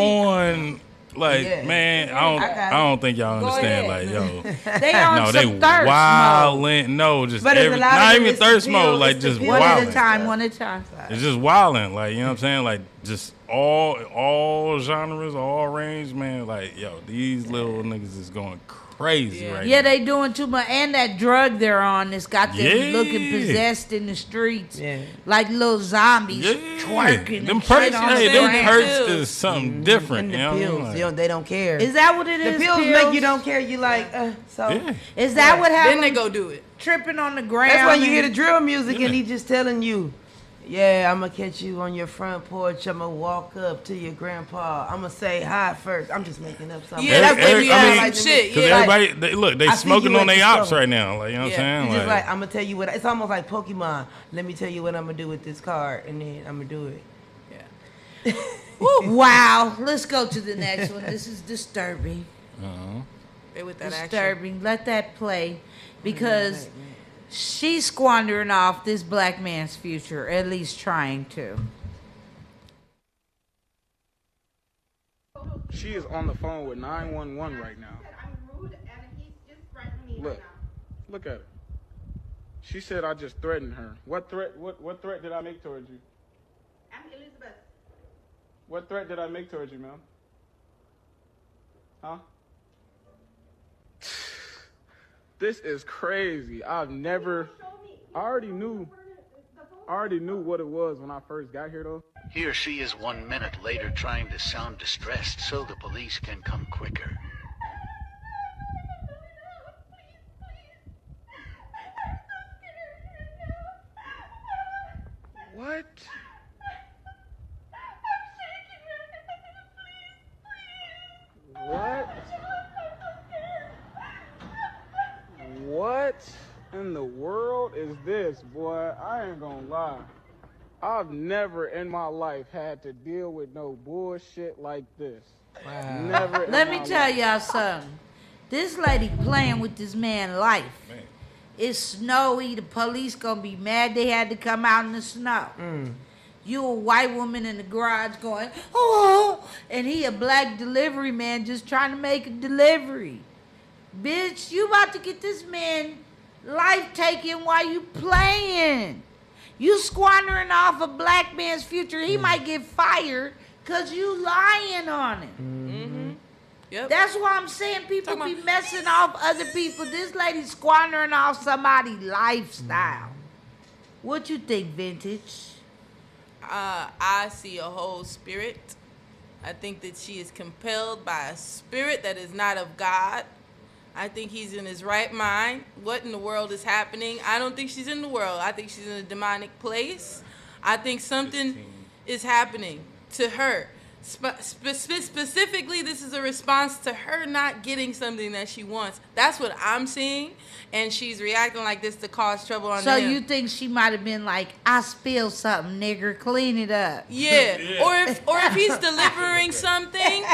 think. on. Like, Yeah. man, I don't think y'all Go understand. ahead. Like, yo, They on no, they some thirst mode. wildin'. No, just But it's a lot not of even it's the thirst pill- mode. Like, it's the just pill. One at a wildin'. time, one at a time. It's just wildin', like, you know what I'm saying? Like, just all genres, all range, man. Like, yo, these little niggas is going crazy right Yeah, now. they doing too much. And that drug they're on that's got them Yeah. looking possessed in the streets. Yeah. Like little zombies Yeah, twerking them and perks, shit on hey, the them ground. perks is something different. And the You know what I mean? pills, Like, they don't care. Is that what it the is? pills make you don't care. You like so. yeah. Is that what Then happened? they go do it. Tripping on the ground. That's why you hear and- the drill music and he just telling you, yeah, I'm gonna catch you on your front porch. I'm gonna walk up to your grandpa. I'm gonna say hi first. I'm just making up something. Yeah, that's what we I have mean, like shit. Because Yeah. everybody, they I see smoking you on at their the ops store. right now. Like, you know what I'm Yeah. saying? He's just like, I'm gonna tell you what. It's almost like Pokemon. Let me tell you what I'm gonna do with this card, and then I'm gonna do it. Wow. Let's go to the next one. This is disturbing. They with that action. Disturbing. Let that play. Because she's squandering off this black man's future, at least trying to. She is on the phone with 911 right now. Look at it. She said I just threatened her. What threat? What threat did I make towards you? I'm Elizabeth. What threat did I make towards you, ma'am? Huh? This is crazy. I already knew what it was when I first got here, though. He or she is 1 minute later trying to sound distressed so the police can come quicker. What? What? What in the world is this, boy? I ain't gonna lie. I've never in my life had to deal with no bullshit like this. Wow. Never. Let me tell y'all something. This lady playing with this man's life. Man. It's snowy. The police gonna be mad they had to come out in the snow. You a white woman in the garage going, oh, and he a black delivery man just trying to make a delivery. Bitch, you about to get this man life taken while you playing. You squandering off a black man's future. He might get fired because you lying on him. Yep. That's why I'm saying people be messing off other people. This lady squandering off somebody's lifestyle. What you think, Vintage? I see a whole spirit. I think that she is compelled by a spirit that is not of God. I think he's in his right mind. What in the world is happening? I don't think she's in the world. I think she's in a demonic place. I think something is happening to her. Specifically, this is a response to her not getting something that she wants. That's what I'm seeing. And she's reacting like this to cause trouble on So him. you think she might have been like, I spilled something, nigger, clean it up. Yeah. Or if he's delivering something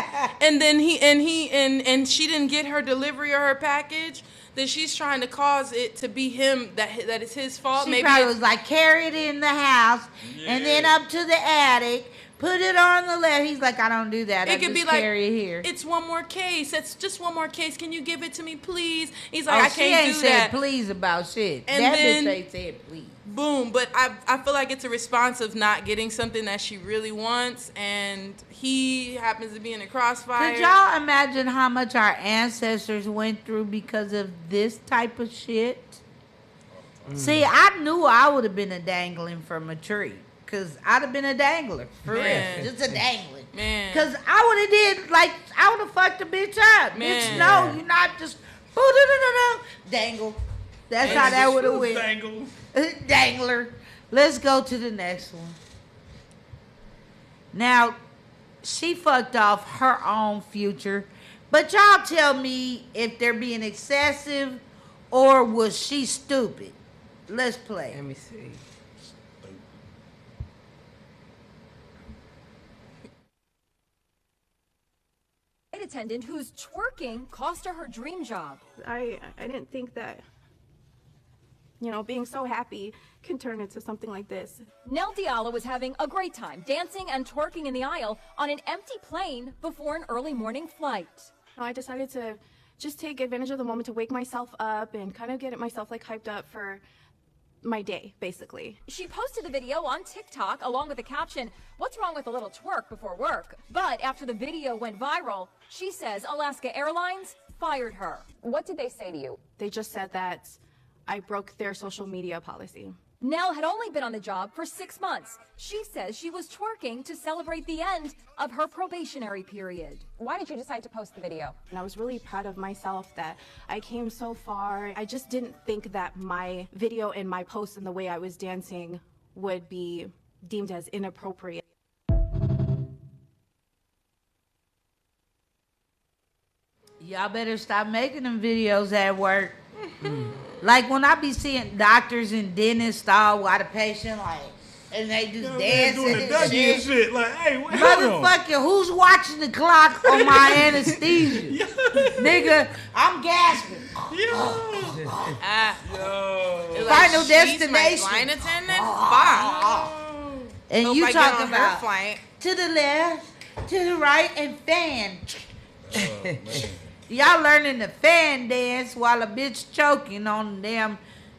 and then and she didn't get her delivery or her package, then she's trying to cause it to be him, that it's his fault. She Maybe probably was like, carry it in the house and then up to the attic. Put it on the left. He's like, I don't do that. It could be like, carry it here. It's one more case. That's just one more case. Can you give it to me, please? He's like, I can't she ain't do said that. Please about shit. And that then, bitch ain't said please. Boom. But I feel like it's a response of not getting something that she really wants, and he happens to be in the crossfire. Could y'all imagine how much our ancestors went through because of this type of shit? See, I knew I would have been a dangling from a tree. Because I'd have been a dangler. For real. Just a dangling. Man. Because I would have did, like, I would have fucked the bitch up. Man. Bitch, no, you're not just, dangle. That's how that would have went. Dangle. Dangler. Let's go to the next one. Now, she fucked off her own future. But y'all tell me if they're being excessive or was she stupid? Let's play. Let me see. Attendant who's twerking cost her dream job. I didn't think that, being so happy can turn into something like this. Nell Diallo was having a great time dancing and twerking in the aisle on an empty plane before an early morning flight. I decided to just take advantage of the moment to wake myself up and kind of get myself hyped up for my day, basically. She posted the video on TikTok along with the caption, "What's wrong with a little twerk before work?" But after the video went viral, she says Alaska Airlines fired her. What did they say to you? They just said that I broke their social media policy. Nell had only been on the job for 6 months. She says she was twerking to celebrate the end of her probationary period. Why did you decide to post the video? And I was really proud of myself that I came so far. I just didn't think that my video and my post and the way I was dancing would be deemed as inappropriate. Y'all better stop making them videos at work. Like when I be seeing doctors and dentists all while the patient and they just dancing doing the Dougie and shit. Like, hey, what? Motherfucker, who's watching the clock on my anesthesia? Nigga, I'm gasping. Final destination. Flight attendant? Fuck. And you talking about to the left, to the right, and fan. Y'all learning the fan dance while a bitch choking on them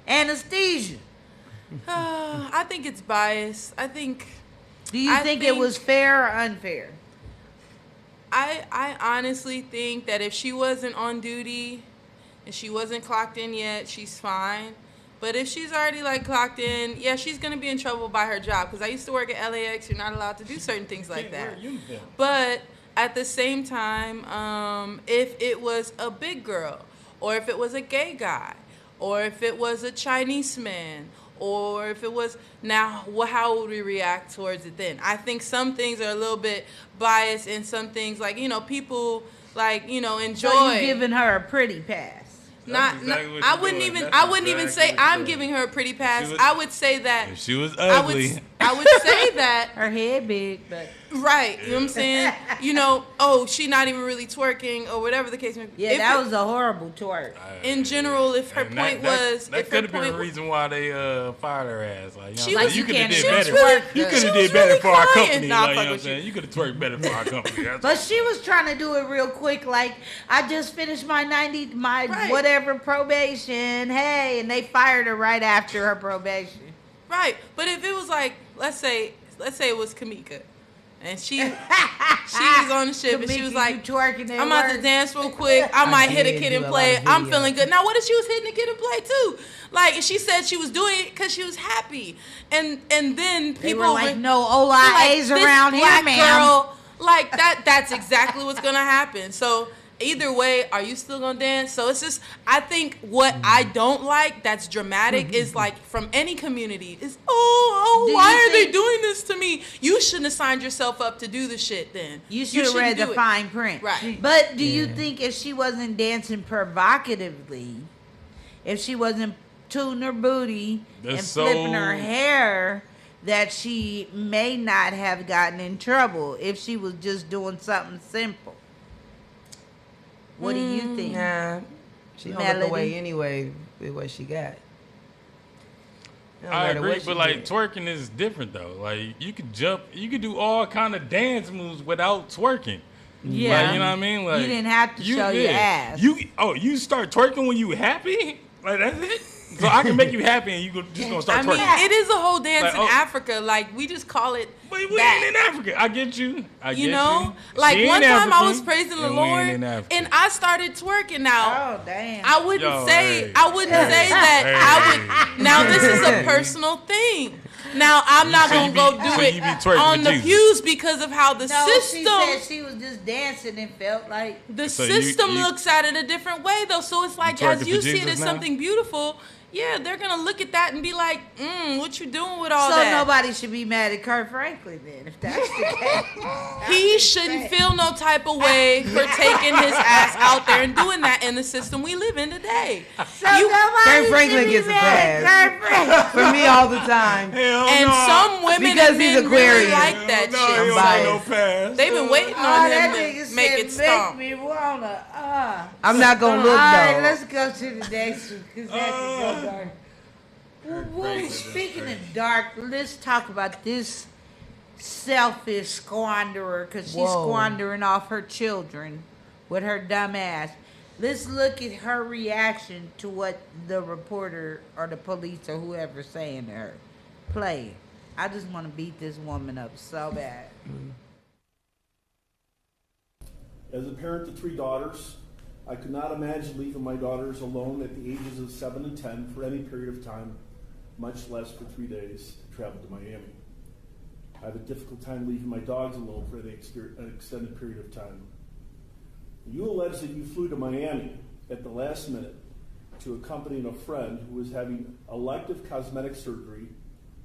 anesthesia. I think it's biased. Do you think it was fair or unfair? I honestly think that if she wasn't on duty and she wasn't clocked in yet, she's fine. But if she's already like clocked in, yeah, she's gonna be in trouble by her job. Because I used to work at LAX, you're not allowed to do certain things like that. But at the same time, if it was a big girl, or if it was a gay guy, or if it was a Chinese man, or if it was, now, how would we react towards it then? I think some things are a little bit biased, and some things, like, people, like, enjoy. So you giving her a pretty pass? I wouldn't even say I'm giving her a pretty pass. I would say that if she was ugly. I would say that her head big, but right. You know what I'm saying? Oh, she not even really twerking or whatever the case may be. Yeah, that was a horrible twerk. In general, if her point was that could have been the reason why they fired her ass. Like, you could have did better. You could have did better for our company. Like, you know what I'm saying? You could have twerked better for our company. But she was trying to do it real quick. Like, I just finished my whatever probation. Hey, and they fired her right after her probation. Right, but if it was like, let's say it was Kamika, and she was on the ship, and she was like, I'm about to dance real quick. I might hit a kid and play it. I'm feeling good. Now, what if she was hitting a kid and play too? Like, and she said she was doing it because she was happy, and then people were like, no OLAs around here, man. Girl, like that's exactly what's gonna happen. So. Either way, are you still gonna dance? So it's just, I think what I don't like that's dramatic is like from any community is, why are they doing this to me? You shouldn't have signed yourself up to do the shit then. You should have read the fine print. Right. But do you think if she wasn't dancing provocatively, if she wasn't tooting her booty and flipping her hair, that she may not have gotten in trouble if she was just doing something simple? What do you think? Nah, she don't look away anyway with what she got. I agree, but like twerking is different though. Like you could jump, you could do all kind of dance moves without twerking. Yeah, like, you know what I mean. Like you didn't have to show your ass. You start twerking when you happy? Like that's it. So I can make you happy and just gonna start twerking. I mean, it is a whole dance in Africa. Like we just call it. But we ain't in Africa. I get you. You know, like one time I was praising the Lord and I started twerking. Now, oh damn! I wouldn't say that. Now this is a personal thing. Now I'm not gonna go do it on the pews because of how the system. She said she was just dancing and felt like the system looks at it a different way though. So it's like as you see it as something beautiful. Yeah, they're going to look at that and be like, what you doing with all that? So nobody should be mad at Kurt Franklin then, if that's the case. He shouldn't feel no type of way for taking his ass out there and doing that in the system we live in today. So Kurt Franklin gets a pass. For me all the time. Some women because he's really like that shit. No pass. They've been waiting on him to make it stop. Make me wanna, I'm not going to look, though. All right, let's go to the next one, because that can go dark. Well, speaking of dark, let's talk about this selfish squanderer, because she's squandering off her children with her dumb ass. Let's look at her reaction to what the reporter or the police or whoever's saying to her. Play it. I just want to beat this woman up so bad. As a parent to 3 daughters, I could not imagine leaving my daughters alone at the ages of 7 and 10 for any period of time, much less for 3 days to travel to Miami. I have a difficult time leaving my dogs alone for an extended period of time. You allege that you flew to Miami at the last minute to accompany a friend who was having elective cosmetic surgery,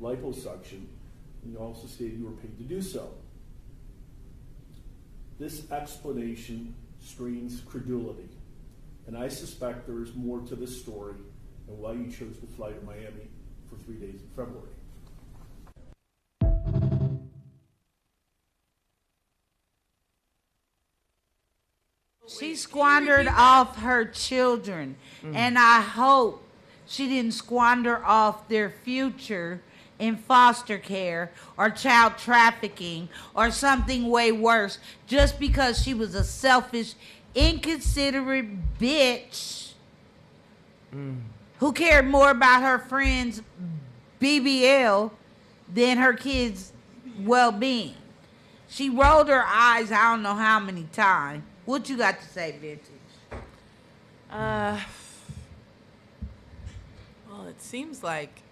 liposuction, and you also stated you were paid to do so. This explanation screams credulity, and I suspect there is more to this story and why you chose to fly to Miami for 3 days in February. She squandered off her children, and I hope she didn't squander off their future in foster care or child trafficking or something way worse just because she was a selfish, inconsiderate bitch who cared more about her friend's BBL than her kids' well-being. She rolled her eyes I don't know how many times. What you got to say, Vintage? Well, it seems like,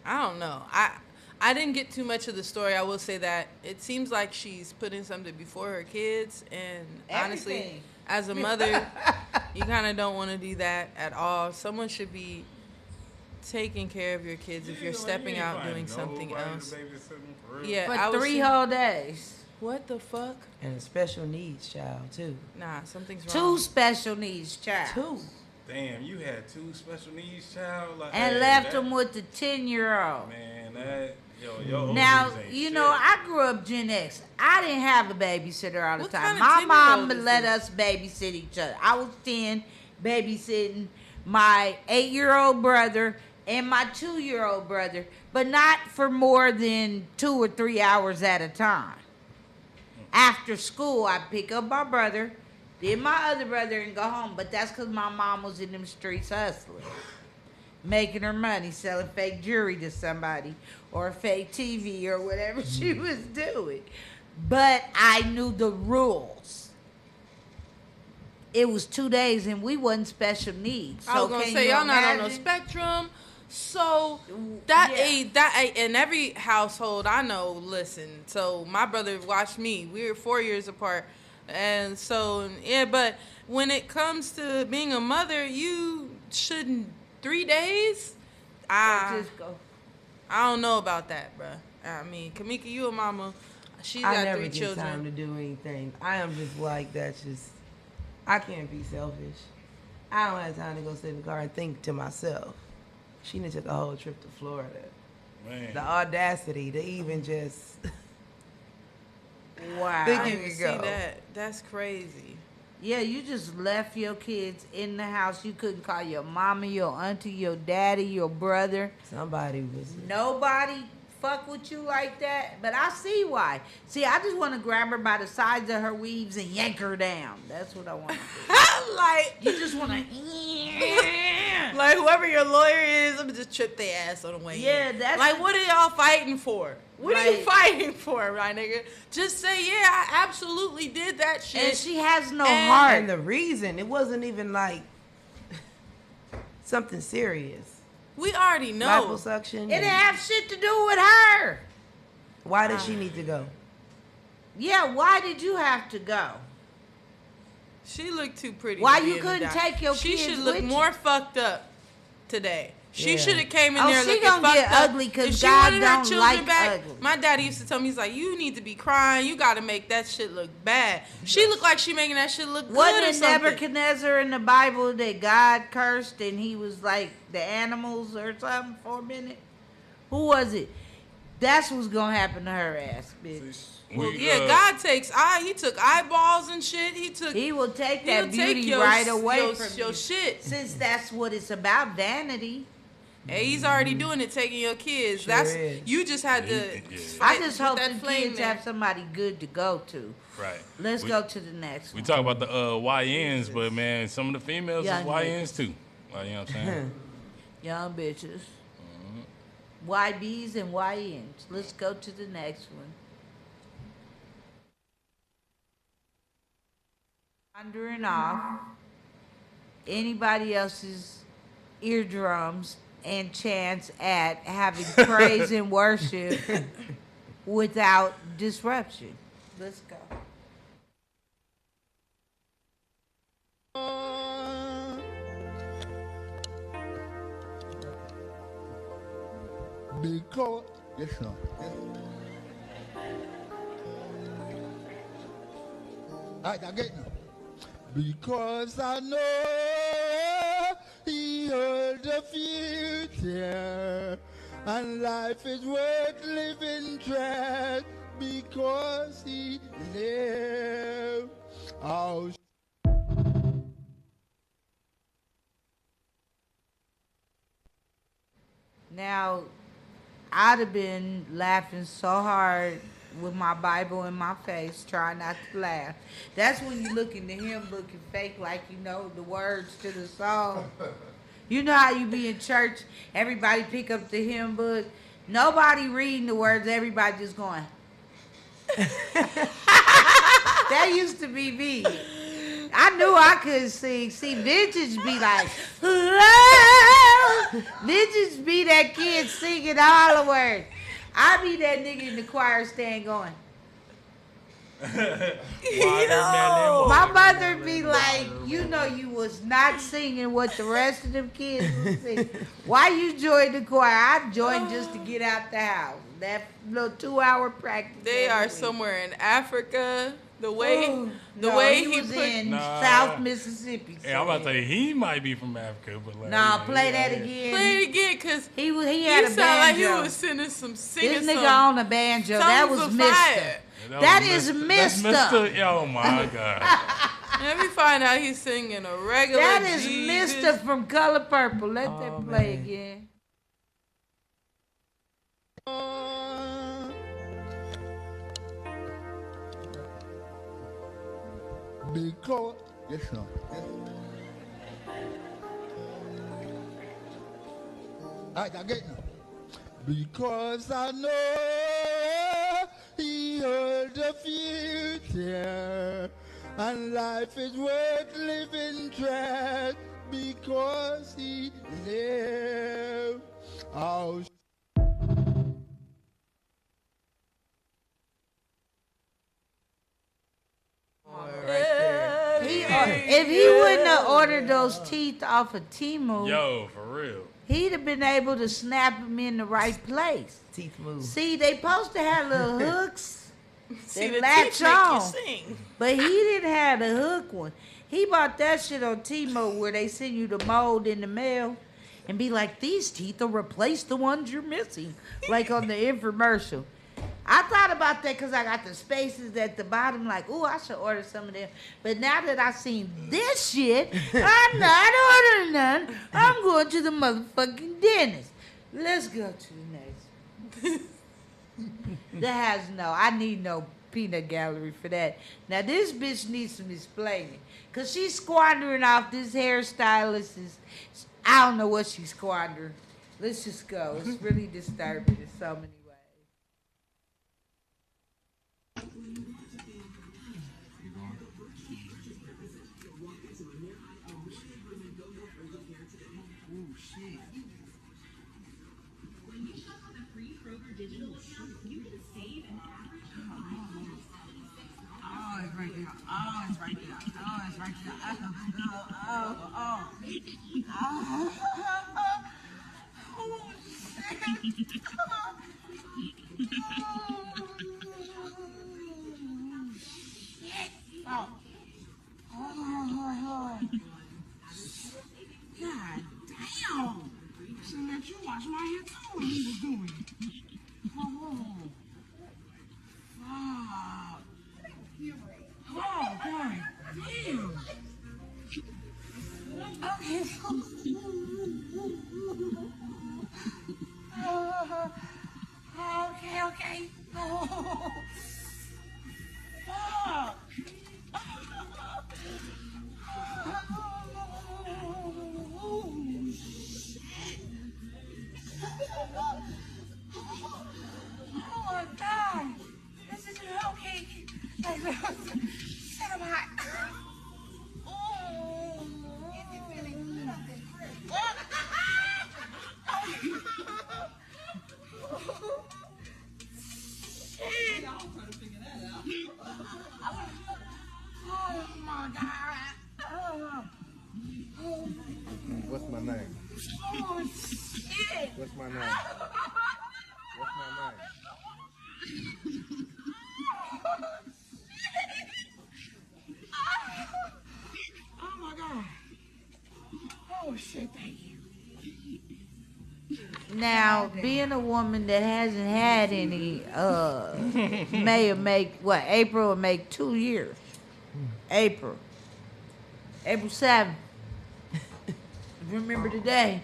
I don't know. I didn't get too much of the story. I will say that it seems like she's putting something before her kids, and honestly, as a mother, you kind of don't want to do that at all. Someone should be taking care of your kids if you're stepping out doing something else. Yeah, for 3 whole days. What the fuck? And a special needs child too. Nah, something's wrong. 2 special needs child. 2. Damn, you had 2 special needs child, like, and left them with the 10-year-old. Man, that yo. Now you know I grew up Gen X. I didn't have a babysitter all the time. My mom let us babysit each other. I was 10, babysitting my 8-year-old brother and my 2-year-old brother, but not for more than 2 or 3 hours at a time. After school, I'd pick up my brother, then my other brother, and go home. But that's because my mom was in them streets hustling, making her money, selling fake jewelry to somebody, or a fake TV, or whatever she was doing. But I knew the rules. It was 2 days, and we wasn't special needs. So I was gonna say y'all not on no spectrum. So that in every household I know. Listen, so my brother watched me. We were 4 years apart, and so yeah. But when it comes to being a mother, you shouldn't 3 days. Just go. I don't know about that, bruh. I mean, Kamika, you a mama. She's got 3 children. I never get time to do anything. I am just like that's just. I can't be selfish. I don't have time to go sit in the car and think to myself. She done took a whole trip to Florida. Man. The audacity to even just wow. think you could go. See that? That's crazy. Yeah, you just left your kids in the house. You couldn't call your mama, your auntie, your daddy, your brother. Somebody was. Nobody fuck with you like that. But I see why. See, I just want to grab her by the sides of her weaves and yank her down. That's what I want to do. Like you just want to. Like whoever your lawyer is, I'm gonna just trip their ass on the way. Yeah, in. that's like what are y'all fighting for? What are you fighting for, right, nigga? Just say, yeah, I absolutely did that shit. And she has no heart. And the reason, it wasn't even like something serious. We already know. Liposuction. It didn't have shit to do with her. Why did she need to go? Yeah, why did you have to go? She looked too pretty. Why you couldn't take your She kids should look with more you? fucked up today. She should have came in there she looking gonna fucked get up. ugly because If she God wanted her don't children like back, ugly. my daddy used to tell me, he's like, you need to be crying. You got to make that shit look bad. She looked like she making that shit look good Wasn't or it something. Nebuchadnezzar in the Bible that God cursed and he was like the animals or something for a minute? Who was it? That's what's gonna happen to her ass, bitch. Well, yeah, God takes he took eyeballs and shit. He will take that beauty right away from your you. shit. Since that's what it's about, vanity. Hey, he's already doing it, taking your kids. Sure That's is. you just had to. I just hope that the flame kids there. have somebody good to go to. Right. Let's go to the next We one. talk about the YNs, but man, some of the females Young is YNs too. Like, you know what I'm saying? Young bitches. YBs and YNs. Let's go to the next one. Wandering off anybody else's eardrums and chance at having praise and worship without disruption. Let's go. Because yes, sir. I get you. Because I know he heard the future, and life is worth living just because he lived. Oh. Now, I'd have been laughing so hard with my Bible in my face, trying not to laugh. That's when you looking to him looking fake like you know the words to the song. You know how you be in church, everybody pick up the hymn book, nobody reading the words, everybody just going. That used to be me. I knew I could sing. See, vintage be like, hello. Vintage be that kid singing all the words. I be that nigga in the choir stand going. My mother be like, you know you was not singing what the rest of them kids was singing. Why you joined the choir? I joined just to get out the house. That little 2-hour practice. They are somewhere in Africa. The way he was in South Mississippi. Hey, I'm about to say he might be from Africa, but like, play that again. Play it again, cause he had a banjo. Like he was singing This nigga on a banjo. That was Mister. That is Mister. Oh my God. Let me find out he's singing a regular. That is Jesus. Mister from Color Purple. Let that play again. Because yes, no. I get no. Because I know he heard the future, and life is worth living just because he lived. Oh. If he wouldn't have ordered those teeth off of Temu, yo, for real, he'd have been able to snap them in the right place. Teeth move. See, they supposed to have little hooks See, that the latch teeth make you on, sing. but he didn't have the hook one. He bought that shit on Temu where they send you the mold in the mail and be like, these teeth will replace the ones you're missing, like on the infomercial. I thought about that because I got the spaces at the bottom, like, ooh, I should order some of them. But now that I seen this shit, I'm not ordering none. I'm going to the motherfucking dentist. Let's go to the next. That has I need no peanut gallery for that. Now this bitch needs some explaining, cause she's squandering off this hairstylist. I don't know what she's squandering. Let's just go. It's really disturbing in so many ways. Oh, it's right there. Oh, it's right there. God damn. So let you wash my hair too when he was doing it. Oh, fuck. Oh, God damn. Okay. Okay. Oh, fuck. Oh my God. This isn't okay. Set him hot. Oh my God. What's my name? Oh shit. What's my name? What's my name? Oh my God. Oh shit, thank you. Now, being a woman that hasn't had any, April will make 2 years. April 7th. Remember today.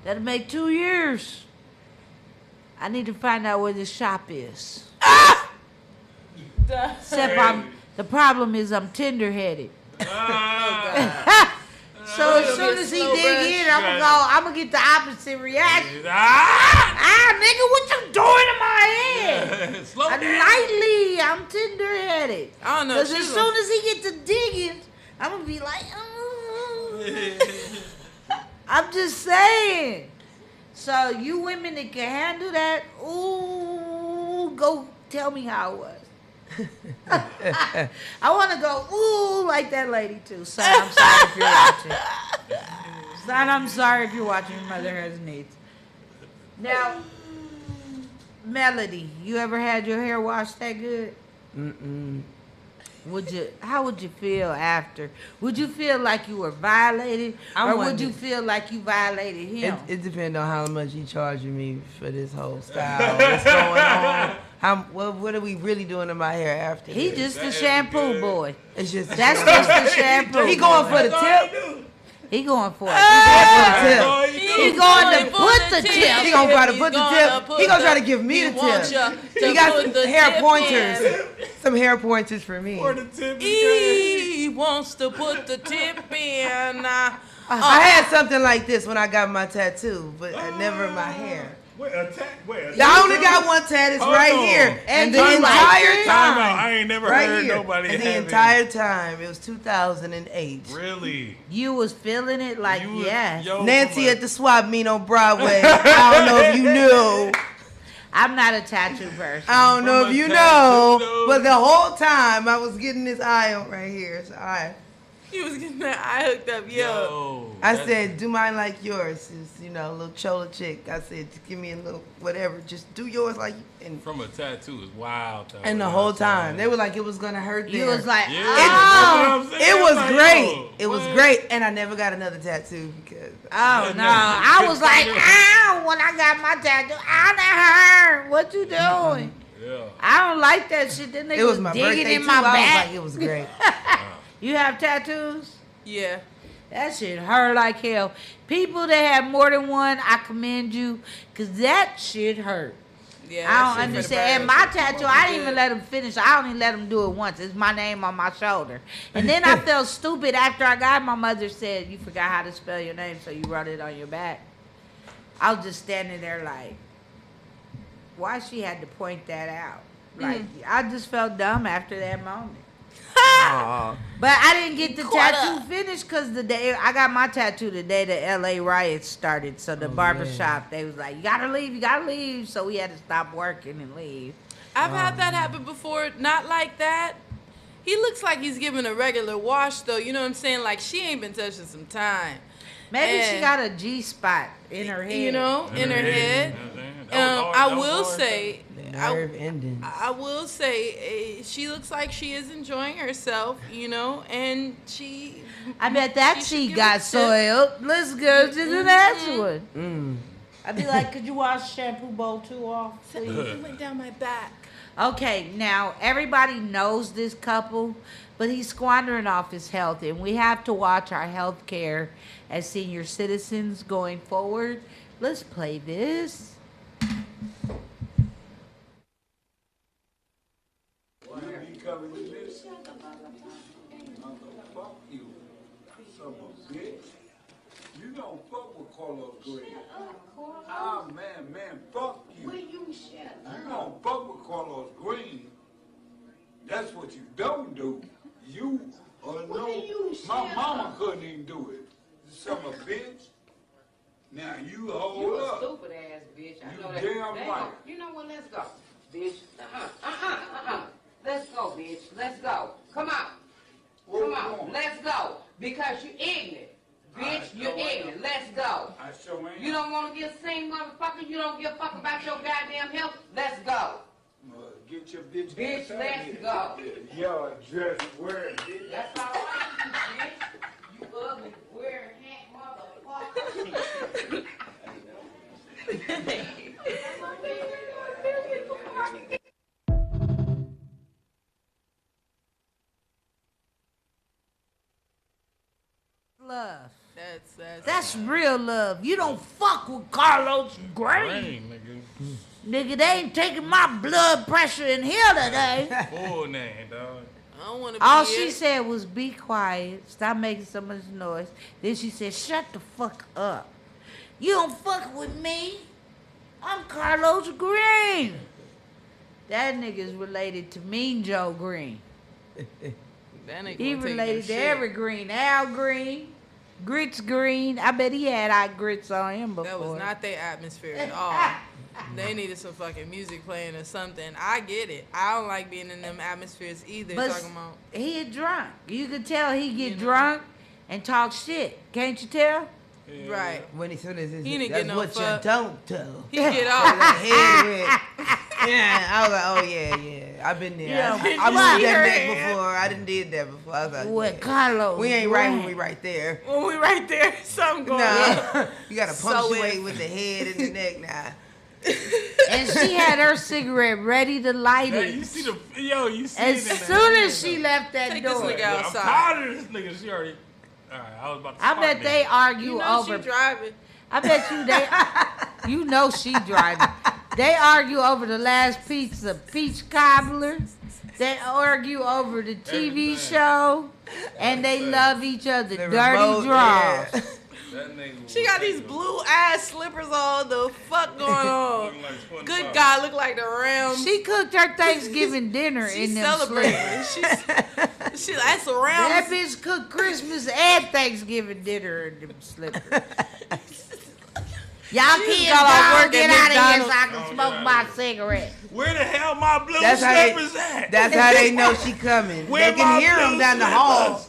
That'll make 2 years. I need to find out where this shop is. Except the problem is I'm tender-headed. So as soon soon as he dig in, I'm gonna get the opposite reaction. Nigga, what you doing in my head? Slow down. Lightly, I'm tender-headed. I don't know. Because as soon as he get to digging, I'm gonna be like, I'm just saying. So you women that can handle that, ooh, go tell me how it was. I want to go, ooh, like that lady too. Son, I'm sorry if you're watching. Son, I'm sorry if you're watching. Your mother has needs. Now, Melody, you ever had your hair washed that good? Mm-mm. How would you feel after? Would you feel like you were violated, or would you feel like you violated him? It depends on how much he charging me for this whole style. What's going on? What are we really doing to my hair after? He this? just the shampoo boy. It's just that's just the shampoo. He going for the tip. He going for it. He going to put the tip. He going to try to put the tip. He going to try to give me the tip. He got some hair pointers. Some hair pointers for me. He wants to put the tip in. I had something like this when I got my tattoo, but never my hair. I only got one tat. It's right here. And the entire time. I ain't never heard nobody have it. The entire time. It was 2008. Really? You was feeling it like, yes. Nancy at the swap meet on Broadway. I don't know if you knew. I'm not a tattoo person. I don't know if you know, but the whole time I was getting this eye on right here. So He was getting that eye hooked up, I said, do mine like yours. It's, a little chola chick. I said, just give me a little whatever. Just do yours like and from a tattoo is wild. And the whole time they were like it was gonna hurt. You was like, it was great. It was great, and I never got another tattoo because I was like, ow, when I got my tattoo, ow, that hurt. What you doing? Yeah. I don't like that shit. Then it was my digging birthday in my back. I was like, it was great. You have tattoos? Yeah. That shit hurt like hell. People that have more than one, I commend you, because that shit hurt. Yeah, I don't understand. And my tattoo, I didn't even let him finish. I only let him do it once. It's my name on my shoulder. And then I felt stupid after I got. My mother said, you forgot how to spell your name, so you wrote it on your back. I was just standing there like, why she had to point that out? Like, I just felt dumb after that moment. But I didn't get the tattoo finished because the day I got my tattoo, the day the LA riots started. So the barbershop, they was like, you gotta leave. So we had to stop working and leave. I've had that happen before, not like that. He looks like he's giving a regular wash though, you know what I'm saying? Like she ain't been touching some time. Maybe she got a G spot in her head. You know, in her head. I will say, I will say, she looks like she is enjoying herself, and she. I bet that she got soiled. Let's go to the next one. I'd be like, could you wash shampoo bowl 2 off, please? It went down my back. Okay, now everybody knows this couple, but he's squandering off his health, and we have to watch our health care as senior citizens going forward. Let's play this. Fuck you, son of a bitch. You don't fuck with Carlos Green. Ah, man, fuck you. You don't fuck with Carlos Green. That's what you don't do. You my mama couldn't even do it. Son of a bitch. Now you hold up. You a stupid ass bitch. I know that. Damn right. You know what? Let's go, bitch. Let's go, bitch. Let's go. Come on. Come on. Let's go. Because you ignorant. Bitch, you're ignorant. Let's go. I sure am. You don't want to get seen, motherfucker. You don't give a fuck about your goddamn health. Let's go. Get your bitch. Bitch, let's go. Yo, just wear it. That's all right, bitch. You ugly, wearing hat, motherfucker. Love. That's real love. You don't fuck with Carlos Green. Nigga, they ain't taking my blood pressure in here today. Full name, dog. I don't want to be All she said was, be quiet. Stop making so much noise. Then she said, shut the fuck up. You don't fuck with me. I'm Carlos Green. That nigga's related to Mean Joe Green. He related to every Green. Al Green. Grits Green. I bet he had hot grits on him before. That was not their atmosphere at all. They needed some fucking music playing or something. I get it. I don't like being in them atmospheres either. But talking about he had drunk. You could tell he get drunk and talk shit. Can't you tell? Yeah. Right. When he said this, he didn't that's get no what fuck. you don't tell. He get off. Yeah, I was like, oh yeah. I've been there. Yeah, I moved that neck before. I done did that before. I was like, what, Carlos? We ain't right when we right there. When we right there, something going on. You gotta punctuate with the head and the neck now. And she had her cigarette ready to light it. You see as soon as she left that Take door. this nigga outside. I'm tired of this nigga. She already. All right, I was about to. I bet they argue You know over. she driving. I bet you they. You know she driving. They argue over the last pizza, peach cobbler. They argue over the TV show, and they love each other. Dirty remote, draws. She got these blue ass slippers on. The fuck going on? Good God, look like the Rams. She cooked her Thanksgiving dinner She's in them celebrating. slippers. She that's the Rams. That bitch cooked Christmas and Thanksgiving dinner in them slippers. Y'all kids gotta get out of here so I can smoke my cigarette. Where the hell my blue That's slippers at? That's how they know she coming. Where they can my hear them blue down the hall.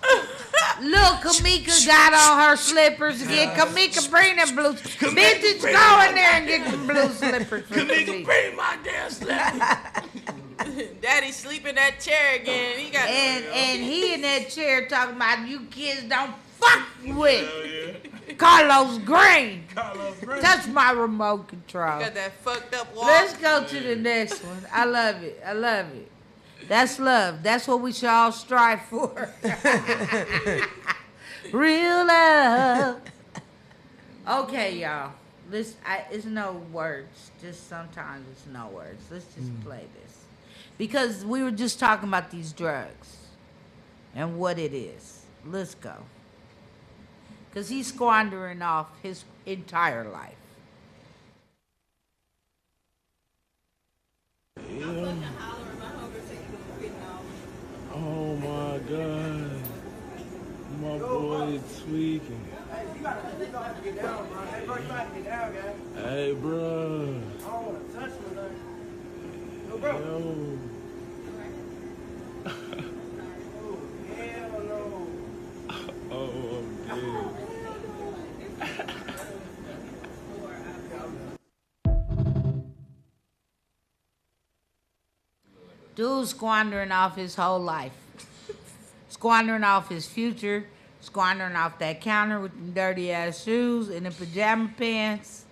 Look, Kamika got on her slippers again. Kamika, bring them blue. Vintage, go in there and get them blue slippers. Kamika, bring my damn slippers. Daddy sleep in that chair again. He got and he in that chair talking about you kids don't fuck with Carlos Green. Touch my remote control. Got that fucked up walk. Let's go to the next one. I love it. I love it. That's love. That's what we should all strive for. Real love. Okay, y'all. It's no words. Just sometimes it's no words. Let's just play this. Because we were just talking about these drugs and what it is. Let's go. Because he's squandering off his entire life. Yeah. Oh my God. My boy is tweaking. Hey, bro. I don't want to touch him. Yo, bro. Yo. Hell no. Oh, I'm dead. Dude's squandering off his whole life. Squandering off his future. Squandering off that counter with the dirty ass shoes and the pajama pants.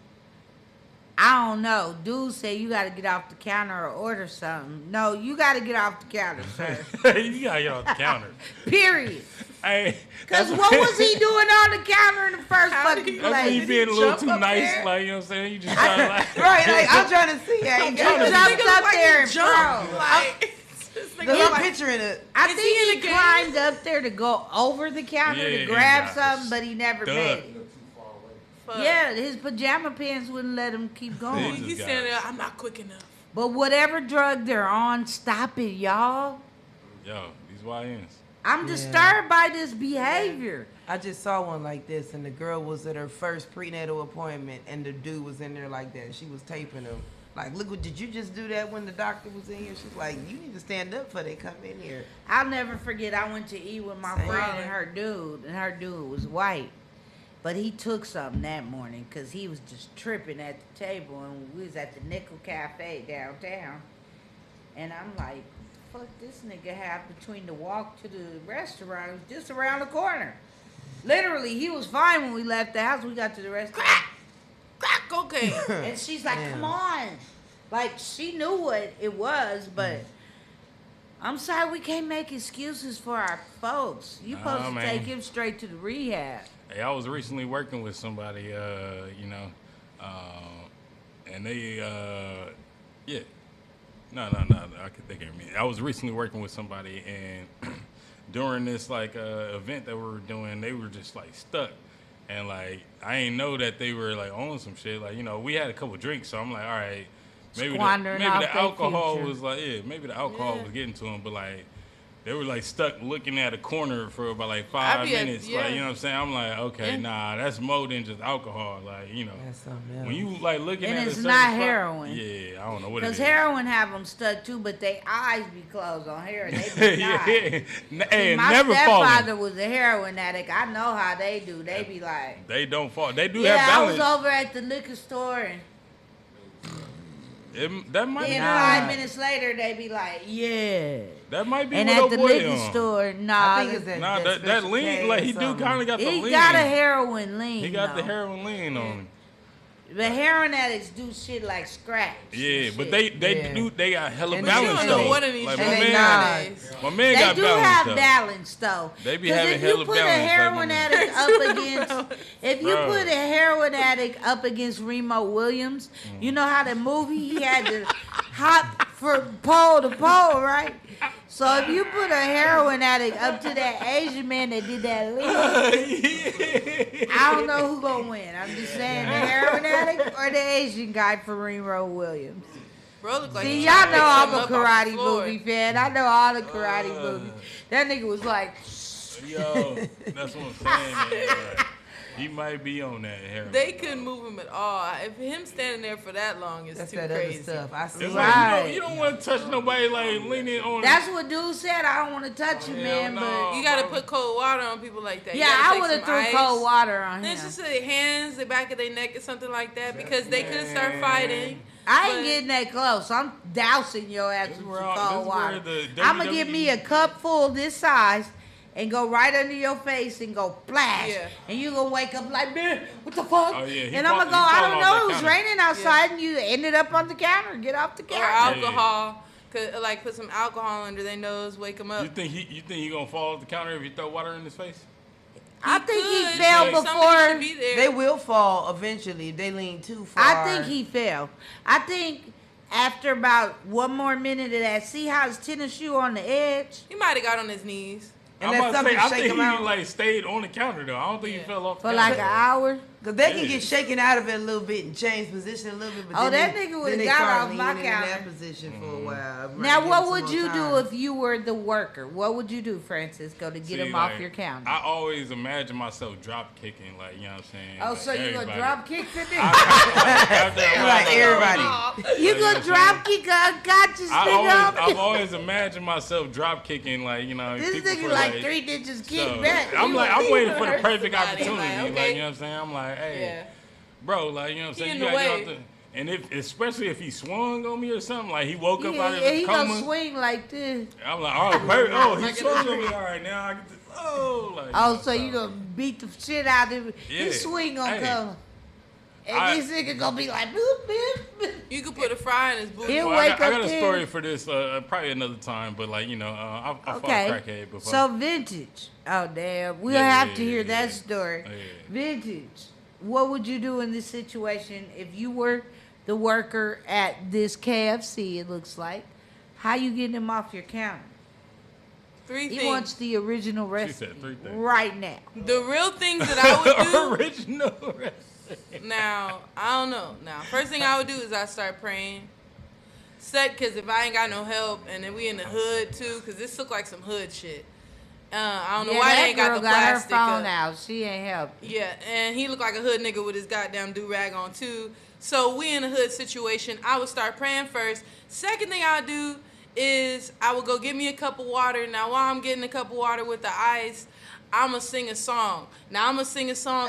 I don't know. Dude said you got to get off the counter or order something. No, you got to get off the counter, sir. You gotta get off the counter. Period. Hey, because what was he doing on the counter in the first fucking place? That's when you being a little too nice, there? Like, you know what I'm saying? You just trying to like... Right, like, I'm trying to see how he jumped up there and jumped. Like, I'm picturing it. I think he climbed up there to go over the counter to grab something, but he never made it. Yeah, his pajama pants wouldn't let him keep going. He's standing there, I'm not quick enough. But whatever drug they're on, stop it, y'all. Yo, these YNs. I'm disturbed by this behavior. I just saw one like this, and the girl was at her first prenatal appointment, and the dude was in there like that. She was taping him. Like, look, what did you just do that when the doctor was in here? She's like, you need to stand up for they come in here. I'll never forget, I went to eat with my friend and her dude was white. But he took something that morning because he was just tripping at the table, and we was at the Nickel Cafe downtown. And I'm like, fuck this nigga have between the walk to the restaurant? It was just around the corner. Literally, he was fine when we left the house. We got to the restaurant. Crack cocaine. And she's like, come on. Like, she knew what it was, but I'm sorry we can't make excuses for our folks. You supposed to take him straight to the rehab. Hey, I was recently working with somebody, you know, and they, yeah, No. I can think of me. I was recently working with somebody, and during this like event that we were doing, they were just like stuck, and like I ain't know that they were like on some shit. Like we had a couple drinks, so I'm like, all right, maybe the alcohol was like maybe the alcohol was getting to them, but like. They were like stuck looking at a corner for about like 5 minutes. Like, you know what I'm saying? I'm like, okay, nah, that's more than just alcohol. Like, That's something else. when you like looking at And a it's certain not spot- heroin. Yeah, I don't know what it is. Because heroin have them stuck too, but they eyes be closed on heroin. They be not. Hey, My never stepfather falling. was a heroin addict. I know how they do. They be like, They don't fall. They do yeah, have I was balance. over at the liquor store, and That might be. then 5 minutes later, they be like, yeah. That might be And what at old the boy liquor on. store, nah. I think it's that that lean, like he do kind of got the lean. He got a heroin lean. He got the though. heroin lean on him. The heroin addicts do shit like scratch. Yeah, but they got hella And balance you though. don't know what it is. Like And my they man They got do balance have though. balance though. They be 'Cause having if you hella put a balance, like heroin my addict up against, if you Bro. put a heroin addict up against Remo Williams, you know how the movie he had to hop from pole to pole, right? So if you put a heroin addict up to that Asian man that did that lean, I don't know who gonna win. I'm just saying the heroin addict or the Asian guy for Remo Williams. Bro, look like See, he y'all trying to know pick I'm something a up off the karate floor. movie fan. I know all the karate movies. That nigga was like, Yo, that's what I'm saying. Man. Like, he might be on that heroin. They couldn't move him at all. If him standing there for that long is That's too that other crazy. stuff. I see. It's like you don't want to touch nobody like leaning on. that's what dude said. I don't want to touch you, man, but You gotta put cold water on people like that. You yeah, gotta I take would have some threw ice. cold water on Then him. just their hands, the back of their neck, or something like that, because they could start fighting. I ain't but- getting that close. I'm dousing your ass with some cold water. I'm gonna give me a WWE cup full this size and go right under your face and go splash. Yeah. And you gonna wake up like, man, what the fuck? Oh, yeah, he and I'm gonna fall- go, he I falling don't off know, that it was counter. raining outside and you ended up on the counter. Get off the Or counter. alcohol. Could, like put some alcohol under their nose, wake them up. You think he gonna fall off the counter if you throw water in his face? I think he could. fell Somebody before. should be there. They will fall eventually if they lean too far. I think he fell. I think after about one more minute of that, see how his tennis shoe on the edge? He might have got on his knees. And I'm let about to something say, I shake think him he out. like stayed on the counter though. I don't think he fell off the For counter. like an hour. Because they can Yeah. get shaken out of it a little bit and change position a little bit. But Oh, then that they, nigga then would've they got start off my leaning in counter. that position for a while. Now, Give what them would some you more do time. if you were the worker? What would you do, Francisco, to get See, him like, off your counter? I always imagine myself drop kicking, like you know what I'm saying. Oh, like, so you gonna everybody. drop kick the nigga? Like everybody. You gonna drop kick a unconscious nigga? I've always imagined myself drop kicking, like you know. This people nigga for, like 3 digits kick so, back. I'm You like, like, I'm waiting for the hurt perfect somebody, opportunity, like, like okay. you know what I'm saying. I'm like, hey, Yeah. bro, like you know what I'm He saying. in You the gotta get way. out the, and if especially if he swung on me or something, like he woke up out of yeah, his he coma. gonna swing like this. I'm like, oh, perfect. Oh, he swung on me. All right, now I get to. Oh, like. Oh, so you gonna beat the shit out of him. Yeah. His swing gonna Hey. come. And I- this nigga gonna be like, boop, boop, boop. You could put a fry in his booty. He'll Well, wake I got up a there. story for this, probably another time, but like you know, I fought a Okay. crackhead before. So vintage. Oh damn. We'll Yeah, have yeah, to hear yeah, that yeah. story. Oh, yeah. Vintage. What would you do in this situation if you were the worker at this KFC, it looks like? How you getting him off your counter? 3 He things. wants the original recipe said 3 things. right now. The real things that I would do. Original recipe. Now, I don't know. Now, first thing I would do is I start praying. Because if I ain't got no help, and then we in the hood too, because this look like some hood shit. I don't know Yeah, why that they ain't got girl the got her plastic phone up. out. She ain't helping. Yeah, and he looked like a hood nigga with his goddamn do-rag on too. So we in a hood situation. I would start praying first. Second thing I would do is I would go get me a cup of water. Now while I'm getting a cup of water with the ice, I'ma sing a song. Now I'ma sing a song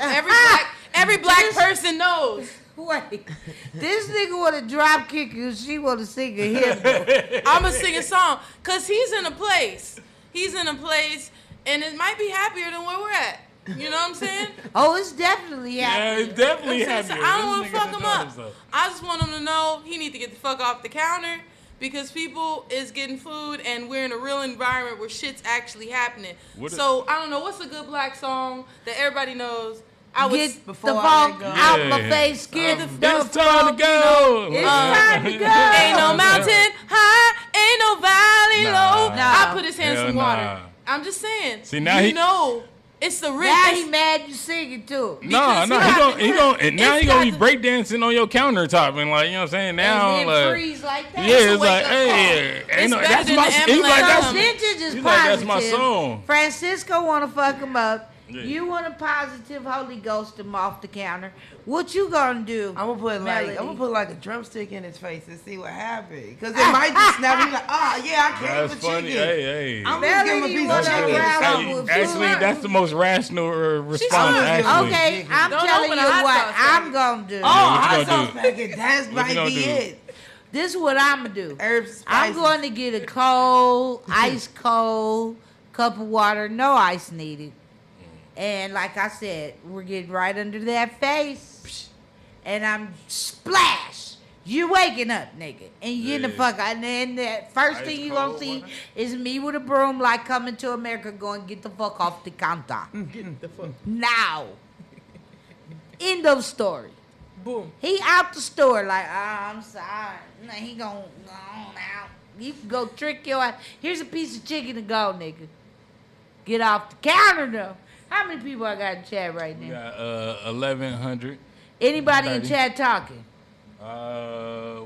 every black person knows. Wait, this nigga want to drop kick you. She want to sing a hymn. I'ma sing a song. Cause he's in a place. He's in a place and it might be happier than where we're at. You know what I'm saying? Oh, it's definitely Yeah, happening. it's definitely I'm saying, so happier. I don't want This to nigga fuck him enjoying up. himself. I just want him to know he need to get the fuck off the counter because people is getting food and we're in a real environment where shit's actually happening. What So I don't know what's a good black song that everybody knows I was get the before I funk let go. out Yeah. my face. Get the It's time to funk, go. It's time to go. Ain't no mountain high, ain't no valley low. Nah. I put his hands Hell in water. nah. I'm just saying. See, now you he- know it's the rhythm. Now he mad you singing to him. No, he gonna be breakdancing on your countertop and like, you know what I'm saying? Now And then like freeze like that. yeah, It's a it's like, wake-up hey, call. ain't no, It's that's better my than he's like, that's So vintage is he's positive. like, that's my song. Francisco want to fuck him up. Yeah. You want to positive Holy Ghost him off the counter. What you gonna do? I'm gonna put Melody? a drumstick in his face and see what happens. Cause it might just snap. He's like, oh yeah, I came That's for funny. chicken. Hey. I'm gonna give him a piece of That's chicken. good. around Hey, with actually, food. that's the most rational response. Actually. Okay, I'm Don't telling open you a hot what sauce I'm gonna do. Oh, hot what you gonna sauce do? packet. That What you might gonna be do? it. This is what I'm gonna do. Herbs, I'm spices. going to get a cold, ice cold cup of water, no ice needed. And like I said, we're getting right under that face. And I'm splash. You waking up, nigga. And you in the fuck. And then that first Ice thing you gonna cold see water? is me with a broom like coming to America going, get the fuck off the counter. Get the fuck. Now. End of story. Boom. He out the store like, I'm sorry. Nah, he gonna go on out. You can go trick your ass. Here's a piece of chicken to go, nigga. Get off the counter, though. How many people I got in chat right We now? got 1,100. Anybody in 30. chat talking?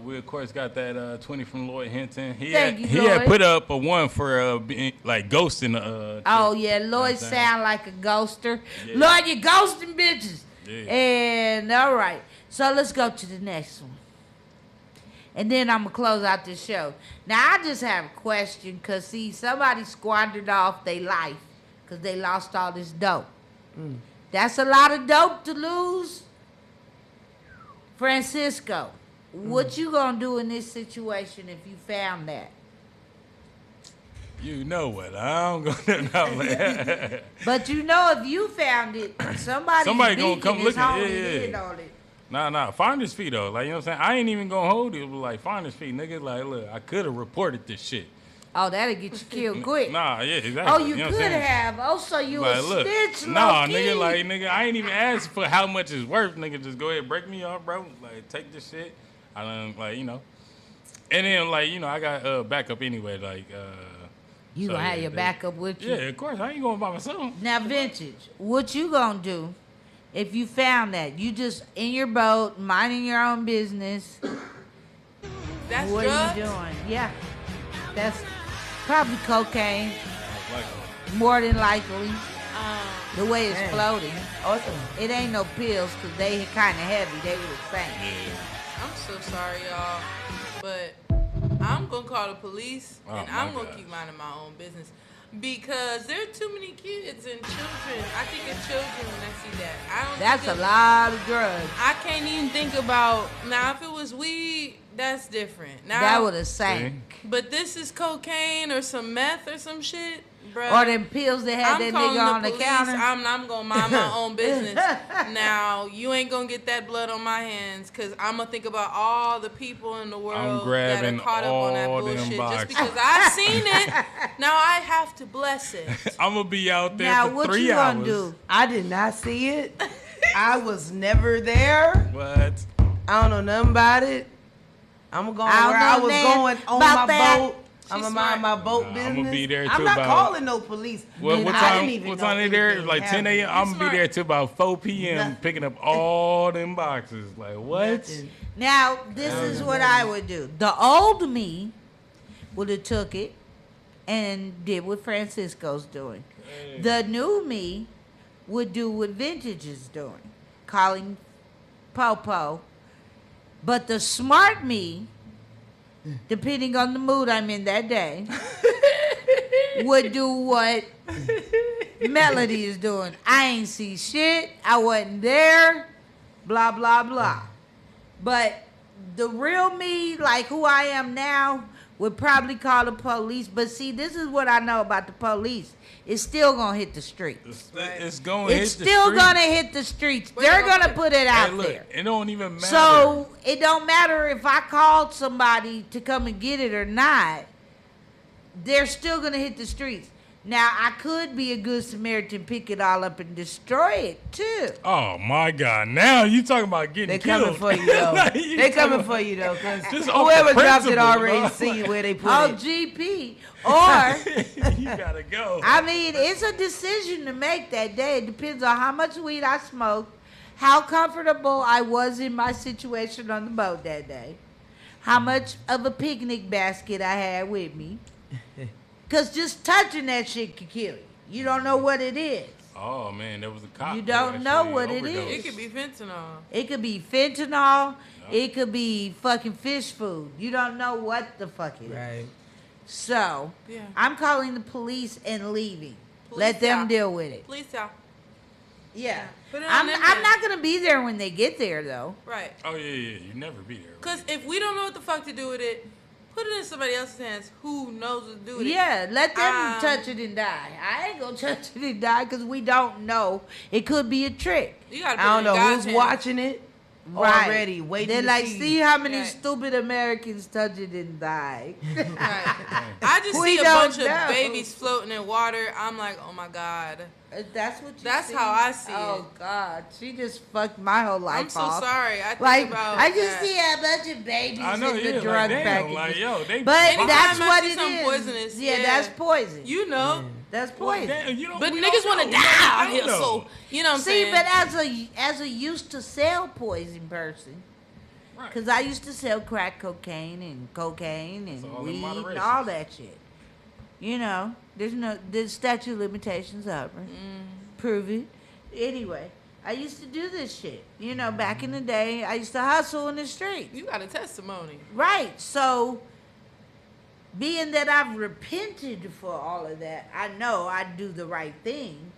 We of course got that 20 from Lloyd Hinton. He Thank had, you, he Lloyd. had put up a one for being, like ghosting. Oh, yeah, Lloyd saying? sound like a ghoster. Yeah. Lloyd, you ghosting bitches. Yeah. And, all right. So let's go to the next one. And then I'm going to close out this show. Now, I just have a question because, see, somebody squandered off their life because they lost all this dope. That's a lot of dope to lose. Francisco, what you going to do in this situation if you found that? You know what? I'm gonna know. But you know if you found it, somebody gonna come looking. in Yeah. on it. Nah. Finder's fee though. Like, you know what I'm saying? I ain't even gonna hold it. But like, finder's fee, nigga. Like, look, I could have reported this shit. Oh, that'll get you killed quick. Nah, yeah, exactly. Oh, you know what I'm could saying? have. Oh, so you Like, a look, snitch, nah, low-key. nigga, like, nigga, I ain't even asked for how much it's worth, nigga. Just go ahead, break me off, bro. Like, take this shit. I done, like, you know. And then, like, you know, I got backup anyway, like. You gonna have your backup with you? Yeah, of course. I ain't going by myself. Now, Vintage, what you gonna do if you found that? You just in your boat, minding your own business. That's what drugs? are you doing? Yeah, that's probably cocaine. More than likely. The way it's floating. Awesome. It ain't no pills because they kind of heavy. They were the same. I'm so sorry, y'all, but I'm gonna call the police and I'm gonna keep minding my own business because there are too many kids and children. I think of children when I see that. I don't. That's think a lot of drugs. I can't even think about now. If it was weed, that's different. Now That would have sank. But this is cocaine or some meth or some shit, bro. Or them pills that had that nigga on the counter. I'm gonna mind my own business. Now you ain't gonna get that blood on my hands because I'm gonna think about all the people in the world that are grabbing caught up on that all them bullshit. Just boxes. because I seen it, now I have to bless it. I'm gonna be out there Now, for what 3 you hours. gonna do? I did not see it. I was never there. What? I don't know nothing about it. I'm going I don't where I know was nothing going on about my that. boat. I'm gonna mind my boat business. I'm gonna be there I'm till not about. calling no police. What And I time? didn't even What know time they there? anything Like 10 a.m. I'm gonna be there till about 4 p.m. picking up all them boxes. Like what? Now, this is what I would do. The old me would have took it and did what Francisco's doing. The new me would do what Vintage is doing, calling Popo. But the smart me, depending on the mood I'm in that day, would do what Melody is doing. I ain't see shit. I wasn't there. Blah, blah, blah. But the real me, like who I am now, would probably call the police. But see, this is what I know about the police. It's still going to hit the streets. It's going to hit It's the still streets. going to hit the streets. They're going to put it out Hey, look, there. it don't even matter. So it don't matter if I called somebody to come and get it or not. They're still going to hit the streets. Now, I could be a good Samaritan, pick it all up and destroy it, too. Oh, my God. Now you talking about getting They killed. coming for you, though. Like, They coming for you, though, because Just off whoever the dropped it principle, already dog. seen where they put Oh, it. GP. Or, You gotta go. I mean, it's a decision to make that day. It depends on how much weed I smoked, how comfortable I was in my situation on the boat that day, how much of a picnic basket I had with me. Because just touching that shit could kill you. You don't know what it is. Oh, man, there was a cop. You don't know what it overdose. is. It could be fentanyl. It could be fentanyl. It could be fucking fish food. You don't know what the fuck it is. Right. So, Yeah. I'm calling the police and leaving. Police Let them out. deal with it. Please tell. Yeah. Put it on I'm them not then. going to be there when they get there, though. Right. Oh, yeah. You never be there. Because if we don't know what the fuck to do with it, put it in somebody else's hands who knows what to do with it. Yeah, let them touch it and die. I ain't going to touch it and die because we don't know. It could be a trick. You gotta put I it don't in know God's who's hands. watching it already. Waiting They're to like, see. see how many Right. stupid Americans touch it and die. I just We see a don't bunch know. of babies floating in water. I'm like, oh my God. That's what you That's see? how I see it. Oh, God. She just fucked my whole life I'm so off. sorry. I think Like, about I just that. see a bunch of babies I know, in the yeah, drug like, damn, packages. like, yo, they but Anytime that's I what see it something is. poisonous, yeah, yeah. that's poison. You know. That's poison. Damn, you don't, But we niggas don't want to know. die out We here, don't know. so you know what I'm See, saying? but as a used to sell poison person, because I used to sell crack cocaine and cocaine and all in weed and moderation. all that shit. You know, there's statute of limitations over. Prove it. Anyway, I used to do this shit. You know, back in the day, I used to hustle in the streets. You got a testimony. Right. So, being that I've repented for all of that, I know I do the right thing.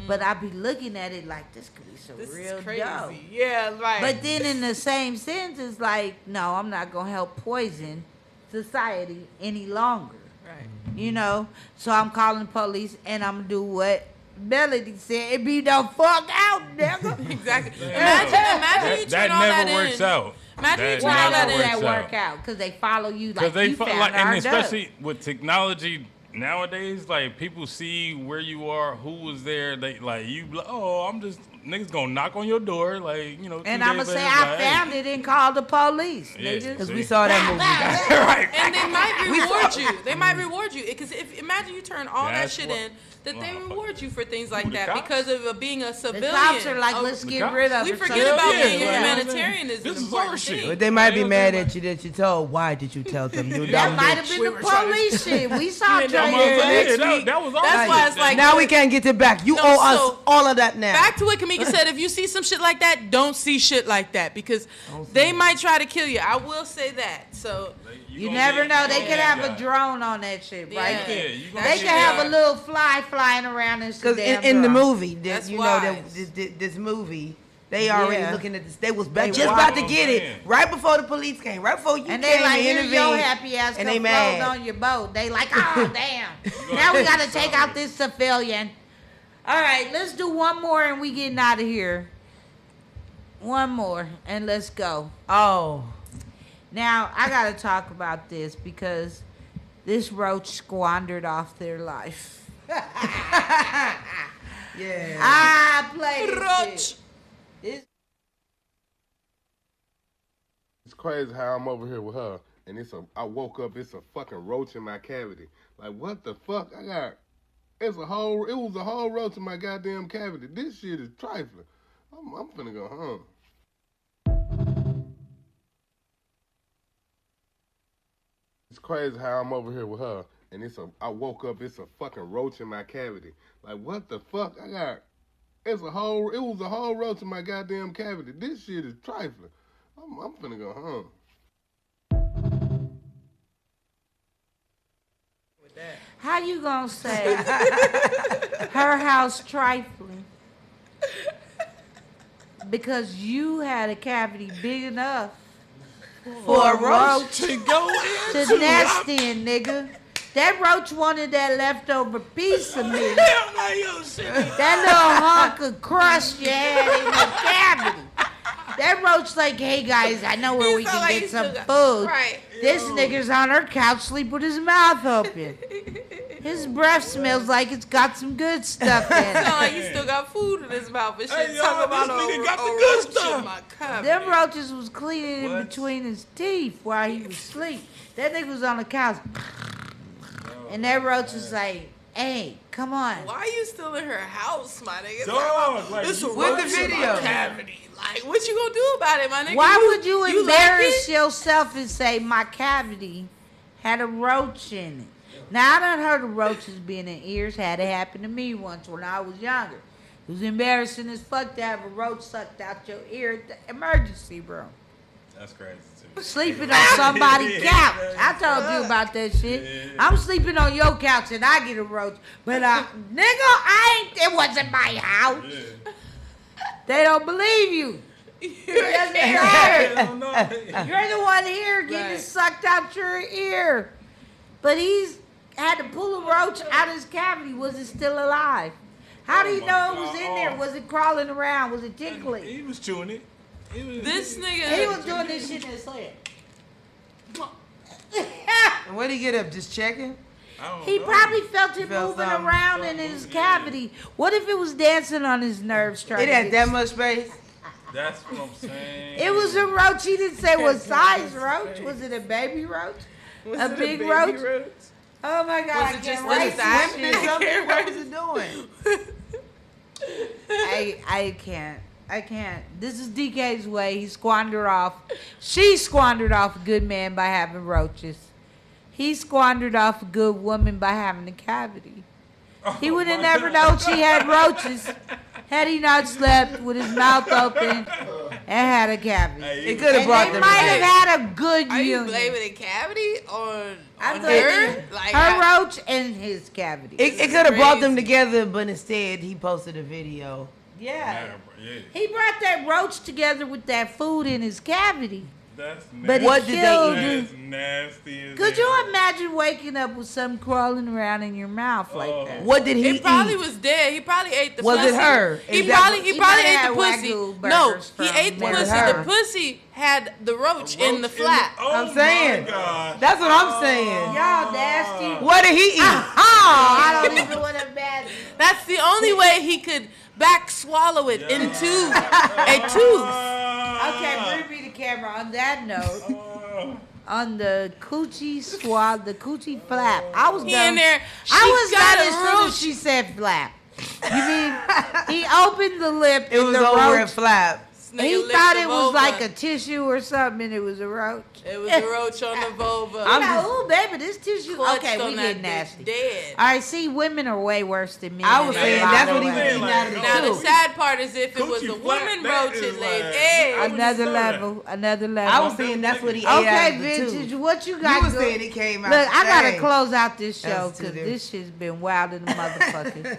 But I be looking at it like, this could be so This real is crazy. dope. Yeah, right. But then in the same sense, it's like, no, I'm not going to help poison society any longer. Right. You know? So I'm calling the police and I'm going to do what Melody said. It be the fuck out, nigga. Exactly. Yeah. Imagine you turn that all never that works in. out. Imagine you That turn all never that Why in. does that works work out? Because they follow you like they you found like, and our especially with technology nowadays, like people see where you are, who was there. They like you. Oh, I'm just niggas gonna knock on your door, like you know. And 2 I'm days going to say, later, I like, found it and called the police, Yeah, nigga. Because see? we saw that movie. right. And they might reward you. They might reward you. Because if imagine you turn all That's that shit what- in, that they Motherfucker. reward you for things like Who, the that cops? because of being a civilian. The cops are like, Oh, let's the get cops? rid of we it. forget So- about Yeah, being a like, humanitarian is this an is our important shit. thing. But they might be Yeah, mad yeah. at you that you told. Why did you tell them? You That dumb might have bitch. been We the were trying to- police shit. We saw that Trey motherfucker- next yeah, week. that was our That's shit. why it's like Now we can't get it back. You No, owe us so- all of that now. Back to what Kamika said. If you see some shit like that, don't see shit like that because they might try to kill you. I will say that. So You never know. They could have a Yeah. drone on that shit right Yeah. there. Yeah, you gonna They see could have that. a little fly flying around and Because in the movie, this, That's you know, wise. this movie, they already Yeah. looking at this. They was They just about to wild. get it right before the police came, right before you And came they like, and here intervened. your happy ass and come they floating mad. on your boat. They like, oh, damn. Now we got to take out this civilian. All right, let's do one more and we getting out of here. One more and let's go. Oh, Now, I got to talk about this because this roach squandered off their life. yeah. I played Roach. this shit. This It's crazy how I'm over here with her, and I woke up, it's a fucking roach in my cavity. Like, what the fuck? It was a whole roach in my goddamn cavity. This shit is trifling. I'm finna go home. It's crazy how I'm over here with her, and I woke up, it's a fucking roach in my cavity. Like, what the fuck? It was a whole roach in my goddamn cavity. This shit is trifling. I'm finna go home. How you gonna say her house trifling? Because you had a cavity big enough for a roach to go to nest in, nigga. That roach wanted that leftover piece of me. That little hunk of crust you had in the cavity. That roach like, hey guys, I know where we can get some food. Right. This nigga's on her couch, sleep with his mouth open. His breath smells like it's got some good stuff in it. Sound like he still got food in his mouth and shit. Hey, Talk y'all, about this nigga a got the roach good in stuff. my cabinet. Them roaches was cleaning in between his teeth while he was asleep. That nigga was on the couch. And that roach was like, hey, come on. Why are you still in her house, my nigga? Dog, like, This a with the roach in video. my cavity. Like, what you gonna do about it, my nigga? Why would you like embarrass it? yourself and say my cavity had a roach in it? Now, I done heard of roaches being in ears. Had it happen to me once when I was younger. It was embarrassing as fuck to have a roach sucked out your ear at the emergency room. That's crazy too. Sleeping on somebody's couch. I told you about that shit. I'm sleeping on your couch and I get a roach. But nigga, it wasn't my house. They don't believe you. It doesn't matter. You're the one here getting it sucked out your ear. But he's had to pull a roach out of his cavity. Was it still alive? How do you know it was in there? Was it crawling around? Was it tickling? He was chewing it. This nigga. He was doing this shit in his head. And where'd he get up? Just checking? He probably felt it moving around in his cavity. What if it was dancing on his nerves? It had that much space? That's what I'm saying. It was a roach. He didn't say what size roach. Was it a baby roach? A big roach? Oh my God! Was it just What was it doing? I can't. I can't. This is DK's way. He squandered off. She squandered off a good man by having roaches. He squandered off a good woman by having a cavity. He would have never known she had roaches had he not slept with his mouth open and had a cavity. It could have brought They them might together. have had a good Are you union. blaming the cavity on I'm her? blaming Like, her roach and his cavity. It could have brought them together, but instead he posted a video. Yeah. He brought that roach together with that food in his cavity. That's nasty. But what did killed they eat? That's nasty as Could hell. you imagine waking up with something crawling around in your mouth like that? What did he It probably eat? was dead. He probably ate the Was pussy. it her? He Is that probably what- he He probably might ate have the pussy. Wagyu No, burgers he from ate the Was it pussy. her? The pussy had the roach in the flap. I'm saying. That's what I'm saying. Y'all nasty. What did he eat? I don't even want to imagine. That's the only way he could back swallow it into a tooth. Okay, bring me the camera. On that note, on the coochie swab, the coochie flap. I was He done. in there. I was got done a as soon roach. as she said flap. You mean he opened the lip It and was the over roach? at Flap. He licked thought the it was vulva. like a tissue or something, and it was a roach. It was a roach on the vulva. I'm like, ooh, baby, this tissue. Clutched Okay, we on that get bitch nasty. Dead. All right, see, women are way worse than men. I was in saying a lot that's of what he was ways. eating out of the Now the tooth. sad part is if it was Coochie a flap, woman that roach is it laid like- eggs. Another level, another level. I was saying that's what he ate out Okay, of the vintage, tooth. what you got? You was going- saying it came out. Look, I gotta Dang. close out this show That's too because different. this shit's been wild in the motherfucker.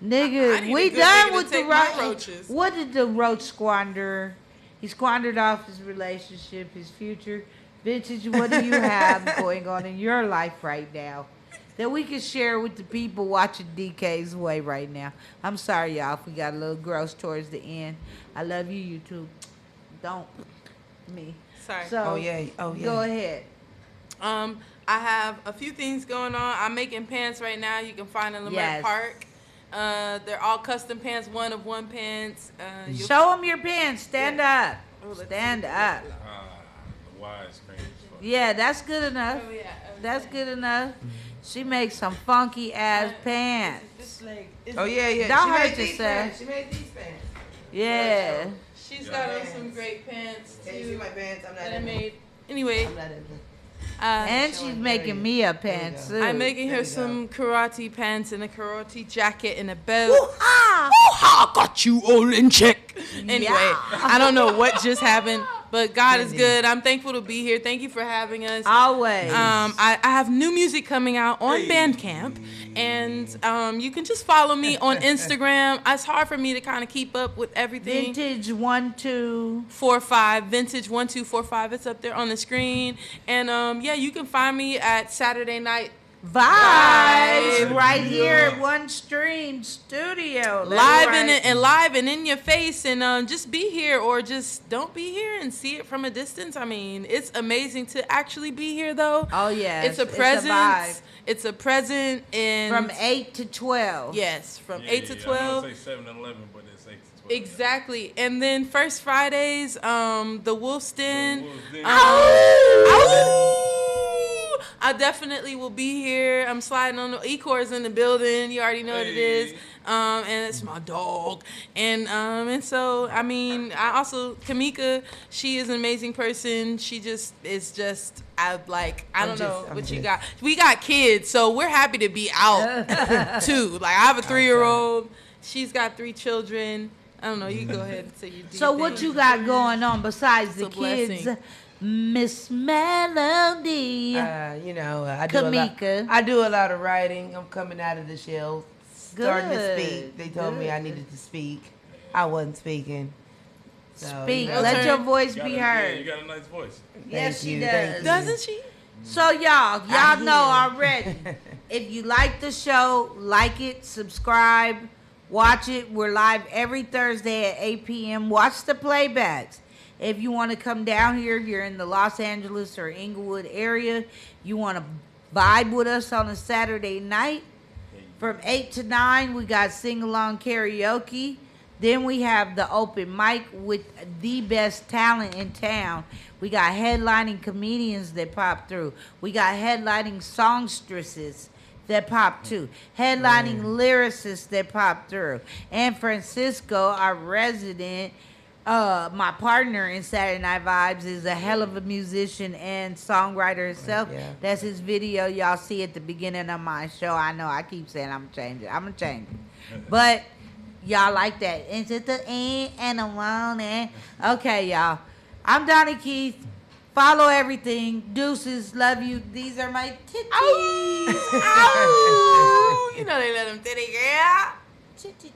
I Nigga, need we a good done nigga to with the take my roach. roaches. What did the roach squander? He squandered off his relationship, his future. Vintage, what do you have going on in your life right now that we can share with the people watching DK's Way right now? I'm sorry, y'all, if we got a little gross towards the end. I love you, YouTube. Don't me. Sorry. So, Oh, yeah. Oh, yeah. Go ahead. I have a few things going on. I'm making pants right now. You can find in Leimert Yes. Park. They're all custom pants, one of one pants. Show them your pants. Stand up. Stand up. The widescreen. Yeah, that's good enough. That's good enough. She makes some funky ass pants. Oh, yeah, yeah. Don't She hurt made these yourself. pants. She made these pants. She's Yeah. got on some great pants too. Can you see my pants? I'm not that I in them. made. Anyway, I'm not in them. And she's making me a pantsuit. I'm making her some karate pants and a karate jacket and a belt. Woo-ha! Got you all in check. Anyway, I don't know what just happened, but God is good. I'm thankful to be here. Thank you for having us. Always. I have new music coming out on Bandcamp, and you can just follow me on Instagram. It's hard for me to kind of keep up with everything. Vintage 1245, Vintage 1245. It's up there on the screen, and yeah, you can find me at Saturday night Vibes right here at One Stream Studio. Live and in your face, and just be here or just don't be here and see it from a distance. I mean, it's amazing to actually be here, though. Oh yeah, it's a presence. It's a present, and from 8 to 12. Yes, from 8 to 12. I don't say 7-11, but it's 8 to 12. Exactly, and then First Fridays, the Wolf's Den. I definitely will be here. I'm sliding on the Ecor's in the building. You already know what it is. And it's my dog. And so I mean, I also Kamika, she is an amazing person. She just is just I don't know what you got. We got kids, so we're happy to be out too. Like I have a 3-year-old. She's got 3 children. I don't know. You can go ahead and say your So what you got going on besides the kids? Miss Melody. I do a lot of writing. I'm coming out of the shell, starting to speak. They told me I needed to speak. I wasn't speaking. So, Speak. Let your voice be heard. Yeah, you got a nice voice. Yes, she does. Doesn't she? So y'all know already. If you like the show, like it, subscribe, watch it. We're live every Thursday at 8 p.m. Watch the playbacks. If you want to come down here, if you're in the Los Angeles or Inglewood area, you want to vibe with us on a Saturday night. From 8 to 9, we got sing-along karaoke. Then we have the open mic with the best talent in town. We got headlining comedians that pop through. We got headlining songstresses that pop through. Headlining lyricists that pop through. And Francisco, our resident, my partner in Saturday Night Vibes, is a hell of a musician and songwriter himself. Yeah. That's his video y'all see at the beginning of my show. I know I keep saying I'm going to change it. But y'all like that. Into the end and around it. Okay, y'all. I'm DAUGNE. Follow everything. Deuces. Love you. These are my titties. Oh, you know they let them titty girl. Titty.